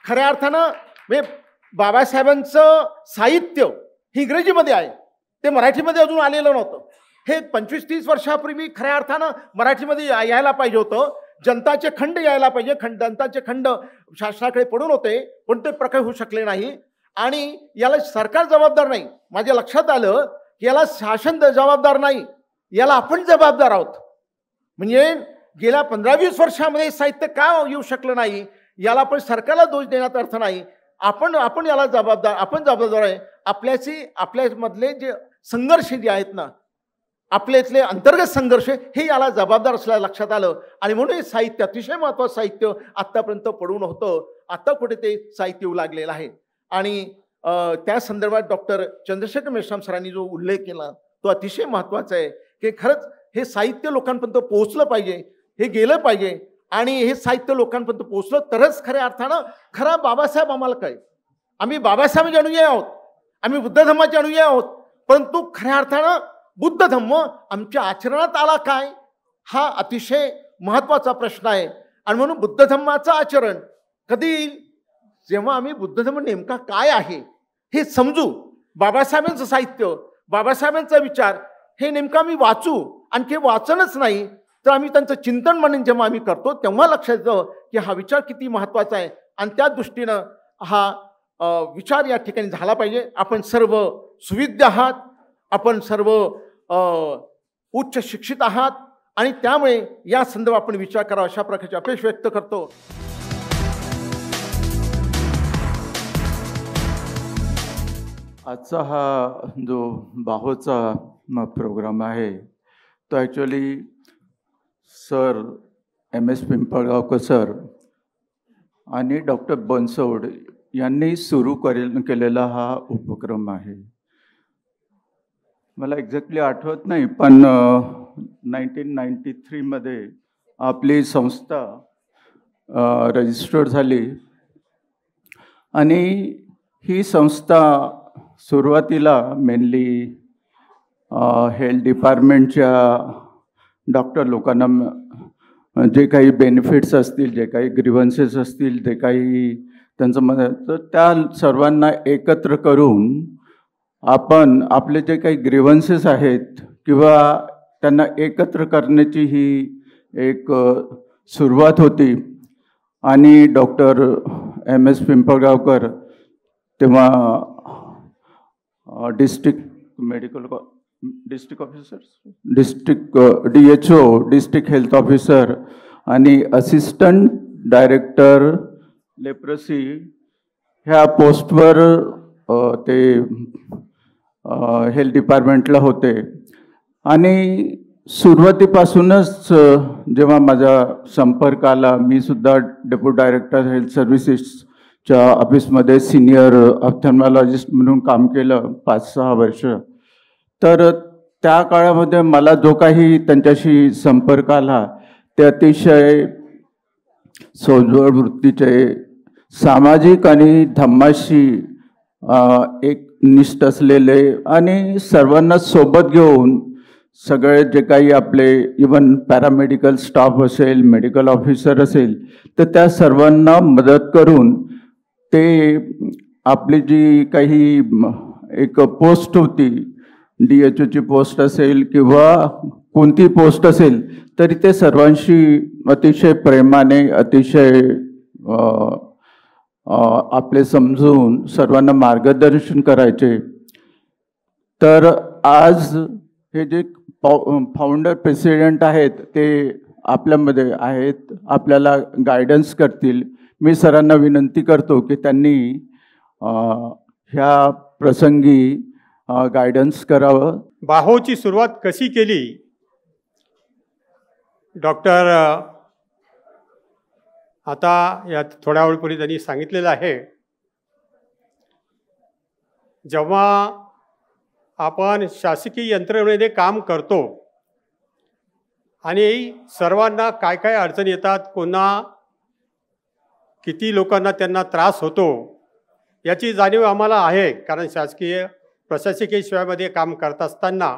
Speaker 11: खऱ्या अर्थानं म्हणजे बाबासाहेबांचं साहित्य हे इंग्रजीमध्ये आहे, ते मराठीमध्ये अजून आलेलं नव्हतं. हे 25-30 वर्षापूर्वी खऱ्या अर्थानं मराठीमध्ये यायला पाहिजे होतं. जनताचे खंड यायला पाहिजे. जनताचे खंड शासनाकडे पडून होते, पण ते प्रकट होऊ शकले नाही. आणि याला सरकार जबाबदार नाही. माझ्या लक्षात आलं की याला शासन जबाबदार नाही, याला आपण जबाबदार आहोत. म्हणजे गेल्या 15-20 वर्षामध्ये साहित्य का येऊ शकलं नाही, याला आपण सरकारला दोष देण्यात अर्थ नाही. आपण याला जबाबदार, आपण जबाबदार आहे. आपल्यामधले जे संघर्ष जे आहेत ना, आपल्यातले अंतर्गत संघर्ष, हे याला जबाबदार असल्याचं लक्षात आलं. आणि म्हणून हे साहित्य अतिशय महत्त्वाचं साहित्य आत्तापर्यंत पडून होतं, आता कुठे ते साहित्य येऊ लागलेलं आहे. आणि त्या संदर्भात डॉक्टर चंद्रशेखर मेश्राम सरांनी जो उल्लेख केला तो अतिशय महत्त्वाचा आहे की खरंच हे साहित्य लोकांपर्यंत पोहोचलं पाहिजे, हे गेलं पाहिजे. आणि हे साहित्य लोकांपर्यंत पोहोचलं तरच खऱ्या अर्थानं खरा बाबासाहेब आम्हाला कळेल. आम्ही बाबासाहेबांचे अनुयायी आहोत, आम्ही बुद्ध धम्माचे अनुयायी आहोत, परंतु खऱ्या अर्थानं बुद्ध धम्म आमच्या आचरणात आला काय, हा अतिशय महत्त्वाचा प्रश्न आहे. आणि म्हणून बुद्ध धम्माचं आचरण कधी येईल, जेव्हा आम्ही बुद्ध धम्म नेमका काय आहे हे समजू. बाबासाहेबांचं साहित्य, बाबासाहेबांचा विचार हे नेमकं आम्ही वाचू. आणखी वाचनच नाही तर आम्ही त्यांचं चिंतन म्हणून जेव्हा आम्ही करतो तेव्हा लक्षात येतं की हा विचार किती महत्त्वाचा आहे. आणि त्या दृष्टीनं हा विचार या ठिकाणी झाला पाहिजे. आपण सर्व सुविद्य आहात, आपण सर्व उच्च शिक्षित आहात आणि त्यामुळे या संदर्भात आपण विचार करावा अशा प्रकारची अपेक्षा व्यक्त करतो.
Speaker 12: आजचा हा जो बाहोचा प्रोग्राम आहे तो actually sir MS Pimpalgaonkar sir आणि डॉक्टर बनसोड यांनी सुरू केलेला हा उपक्रम आहे. मला एक्झॅक्टली आठवत नाही, पण 1993 मध्ये आपली संस्था रजिस्टर्ड झाली. आणि ही संस्था सुरुवातीला मेनली हेल्थ डिपार्टमेंटच्या डॉक्टर लोकांना जे काही बेनिफिट्स असतील, जे काही ग्रीव्हन्सेस असतील, ते काही त्यांचं मत आहे. तर त्या सर्वांना एकत्र करून आपण आपले जे काही ग्रीव्हन्सेस आहेत किंवा त्यांना एकत्र करण्याची ही एक सुरुवात होती. आणि डॉक्टर MS पिंपळगावकर तेव्हा district officer, DHO district health officer आणि असिस्टंट डायरेक्टर लेप्रसी ह्या पोस्टवर ते हेल्थ डिपार्टमेंटला होते. आणि सुरुवातीपासूनच जेव्हा माझा संपर्क आला, मी सुद्धा डेप्युटी डायरेक्टर हेल्थ सर्व्हिसेसच्या ऑफिसमध्ये सिनियर ऑप्थॅल्मॉलॉजिस्ट म्हणून काम केलं 5-6 वर्ष. तर त्या काळामध्ये मला जो काही त्यांच्याशी संपर्क आला ते अतिशय सोज्वळ वृत्तीचे, सामाजिक आणि धम्माशी एक निष्ठ असलेले आणि सर्वांना सोबत घेऊन सगळे जे काही आपले इवन पॅरामेडिकल स्टाफ असेल, मेडिकल ऑफिसर असेल, तर त्या सर्वांना मदत करून ते आपली जी काही एक पोस्ट होती, DHOची पोस्ट असेल किंवा कोणती पोस्ट असेल, तरी ते सर्वांशी अतिशय प्रेमाने, अतिशय आपले समजून सर्वांना मार्गदर्शन करायचे. तर आज हे जे फाउंडर प्रेसिडेंट आहेत ते आपल्यामध्ये आहेत, आपल्याला गायडन्स करतील. मी सरांना विनंती करतो की त्यांनी ह्या प्रसंगी गायडन्स करावं.
Speaker 13: बाहोची सुरुवात कशी केली, डॉक्टर आता या थोड्या वेळपूर्वी त्यांनी सांगितलेलं आहे. जेव्हा आपण शासकीय यंत्रणेमध्ये काम करतो आणि सर्वांना काय काय अडचणी येतात, कोणा किती लोकांना त्यांना त्रास होतो याची जाणीव आम्हाला आहे. कारण शासकीय प्रशासकीय सेवेमध्ये काम करत असताना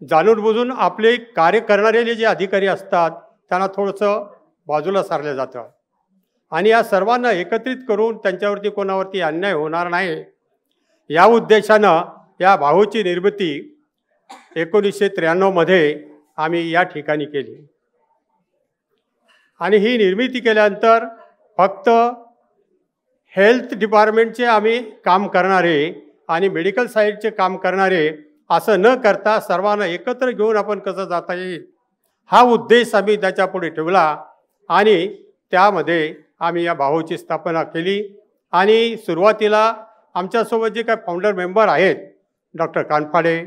Speaker 13: जाणून बुजून आपले कार्य करणारे जे अधिकारी असतात त्यांना थोडंसं बाजूला सारलं जातं आणि या सर्वांना एकत्रित करून त्यांच्यावरती कोणावरती अन्याय होणार नाही या उद्देशानं या बाहोची निर्मिती 1993 आम्ही या ठिकाणी केली. आणि ही निर्मिती केल्यानंतर फक्त हेल्थ डिपार्टमेंटचे आम्ही काम करणारे आणि मेडिकल साईडचे काम करणारे असं न करता सर्वांना एकत्र घेऊन आपण कसं जाता येईल हा उद्देश आम्ही त्याच्यापुढे ठेवला आणि त्यामध्ये आम्ही या बाहोची स्थापना केली. आणि सुरुवातीला आमच्यासोबत जे काय फाउंडर मेंबर आहेत, डॉक्टर कानफाडे,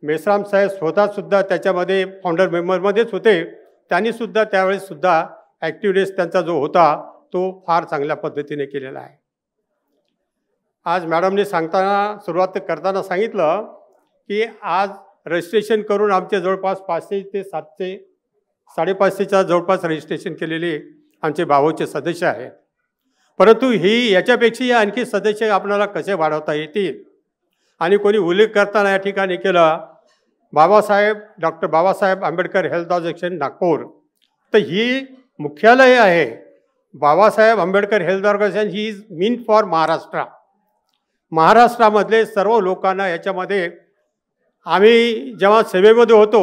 Speaker 13: मेश्राम साहेब स्वतःसुद्धा त्याच्यामध्ये फाउंडर मेंबरमध्येच होते. त्यांनीसुद्धा त्यावेळेससुद्धा ॲक्टिव्हनेस त्यांचा जो होता तो फार चांगल्या पद्धतीने केलेला आहे. आज मॅडमने सुरुवात करताना सांगितलं की आज रजिस्ट्रेशन करून आमचे जवळपास 500 ते 700 550च्या जवळपास रजिस्ट्रेशन केलेले आमचे बाहोचे सदस्य आहेत. परंतु ही याच्यापेक्षाही आणखी सदस्य आपल्याला कसे वाढवता येतील आणि कोणी उल्लेख करताना या ठिकाणी केला doctor Babasaheb Ambedkar health organization Nagpur. तर ही मुख्यालय आहे. बाबासाहेब आंबेडकर हेल्थ ऑर्गनायझेशन ही इज मीन फॉर महाराष्ट्र. महाराष्ट्रामधले सर्व लोकांना याच्यामध्ये आम्ही जेव्हा सेवेमध्ये होतो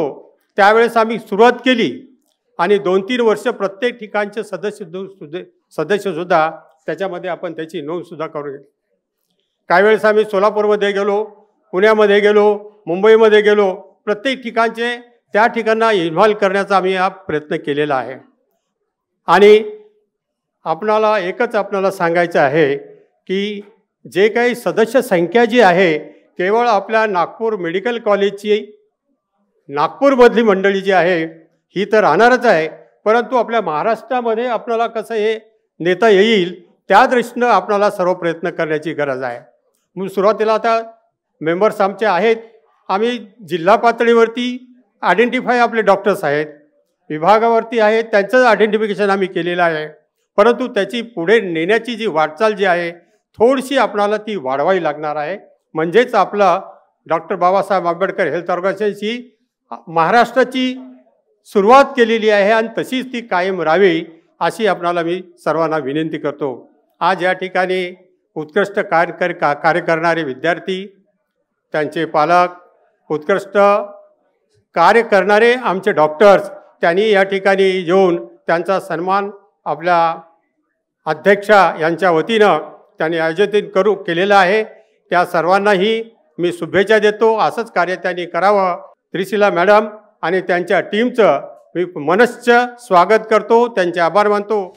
Speaker 13: त्यावेळेस आम्ही सुरुवात केली आणि 2-3 वर्ष प्रत्येक ठिकाणचे सदस्यसुद्धा त्याच्यामध्ये आपण त्याची नोंदसुद्धा करून घेतली. काही वेळेस आम्ही सोलापूरमध्ये गेलो, पुण्यामध्ये गेलो, मुंबईमध्ये गेलो, प्रत्येक ठिकाणचे त्या ठिकाणा इन्व्हॉल्व करण्याचा आम्ही हा प्रयत्न केलेला आहे. आणि आपल्याला सांगायचं आहे की जे काही सदस्य संख्या जी आहे केवळ आपल्या नागपूर मेडिकल कॉलेजची नागपूरमधली मंडळी जी आहे ही तर राहणारच आहे, परंतु आपल्या महाराष्ट्रामध्ये आपल्याला कसं हे नेता येईल त्या दृष्टीनं आपल्याला सर्व प्रयत्न करण्याची गरज आहे. म्हणून सुरुवातीला आता मेंबर्स आमचे आहेत. आम्ही जिल्हा पातळीवरती आयडेंटिफाय आपले डॉक्टर्स आहेत, विभागावरती आहेत, त्यांचं आयडेंटिफिकेशन आम्ही केलेलं आहे. परंतु त्याची पुढे नेण्याची जी वाटचाल जी आहे थोडीशी आपल्याला ती वाढवावी लागणार आहे. म्हणजेच आपलं doctor Babasaheb Ambedkar health organization ही महाराष्ट्राची सुरुवात केलेली आहे आणि तशीच ती कायम राहावी अशी आपणाला मी सर्वांना विनंती करतो. आज या ठिकाणी उत्कृष्ट कार्य करणारे विद्यार्थी, त्यांचे पालक, उत्कृष्ट कार्य करणारे आमचे डॉक्टर्स, त्यांनी या ठिकाणी येऊन त्यांचा सन्मान आपल्या अध्यक्षा यांच्या वतीनं त्यांनी आयोजित केलेलं आहे. त्या सर्वांनाही मी शुभेच्छा देतो. असंच कार्य त्यांनी करावं. त्रिशिला मॅडम आणि त्यांच्या टीमचं मी मनस्च स्वागत करतो, त्यांचे आभार मानतो.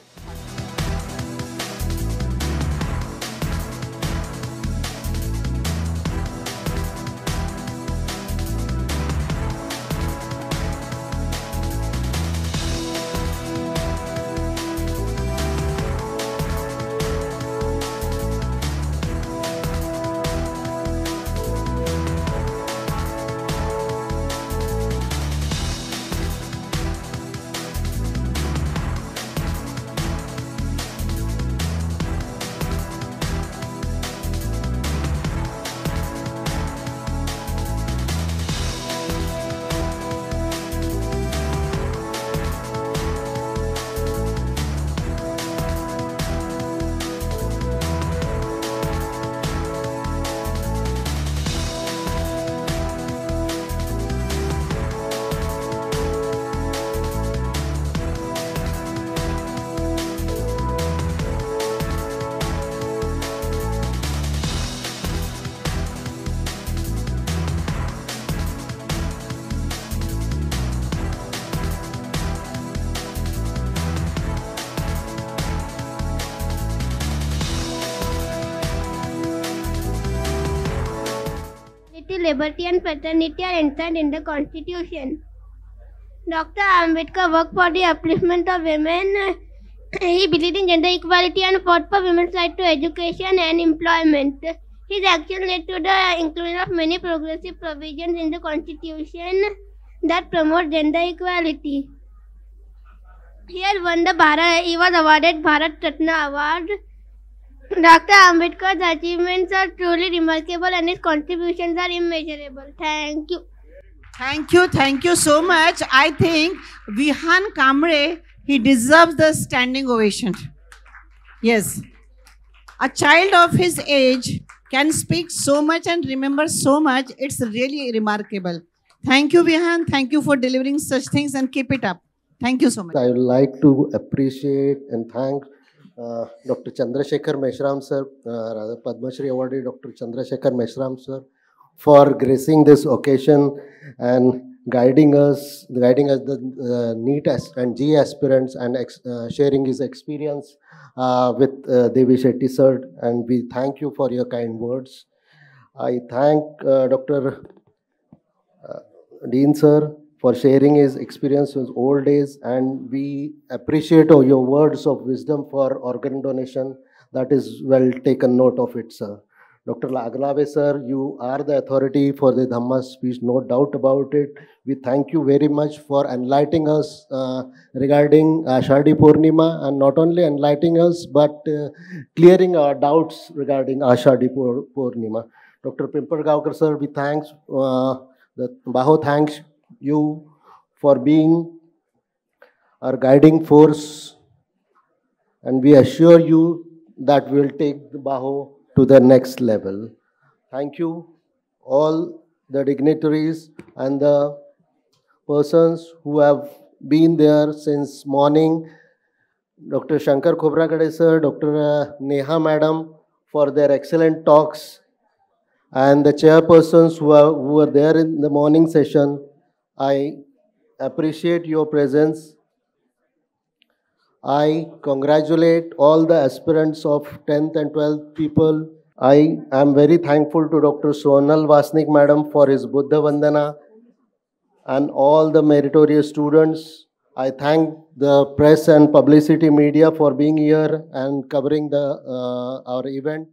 Speaker 14: Liberty and fraternity are enshrined in the Constitution. Dr. Ambedkar worked for the upliftment of women. He believed in gender equality and fought for women's right to education and employment. His action led to the inclusion of many progressive provisions in the Constitution that promote gender equality. He was awarded Bharat Ratna Award. Dr. Ambedkar's achievements are truly remarkable and his contributions are immeasurable. Thank you.
Speaker 4: Thank you so much. I think Vihan Kamre, he deserves the standing ovation. Yes. A child of his age can speak so much and remember so much. It's really remarkable. Thank you, Vihan. Thank you for delivering such things and keep it up. Thank you so much.
Speaker 15: I would like to appreciate and thank Dr. Chandrasekhar Meshram sir, rather Padma Shri awardee Dr. Chandrasekhar Meshram sir, for gracing this occasion and guiding us the NEET and G aspirants and sharing his experience with Devi Shetty sir, and we thank you for your kind words. I thank Dr. Dean sir for sharing his experience in old days, and we appreciate your words of wisdom for organ donation. That is well taken note of it, sir. Dr. Aglave sir, you are the authority for the Dhamma speech, no doubt about it. We thank you very much for enlightening us regarding Ashadi Purnima, and not only enlightening us, but clearing our doubts regarding Ashadi Purnima. Dr. Pimpargaonkar sir, we thanks, Baho thanks you for being our guiding force, and we assure you that we'll take the Baho to the next level. Thank you, all the dignitaries and the persons who have been there since morning. Dr. Shankar Khobragade sir, Dr. Neha madam for their excellent talks, and the chairpersons who were there in the morning session. I appreciate your presence. I congratulate all the aspirants of 10th and 12th people. I am very thankful to Dr. Sonal Vasnik madam for his Buddha Vandana and all the meritorious students. I thank the press and publicity media for being here and covering our event.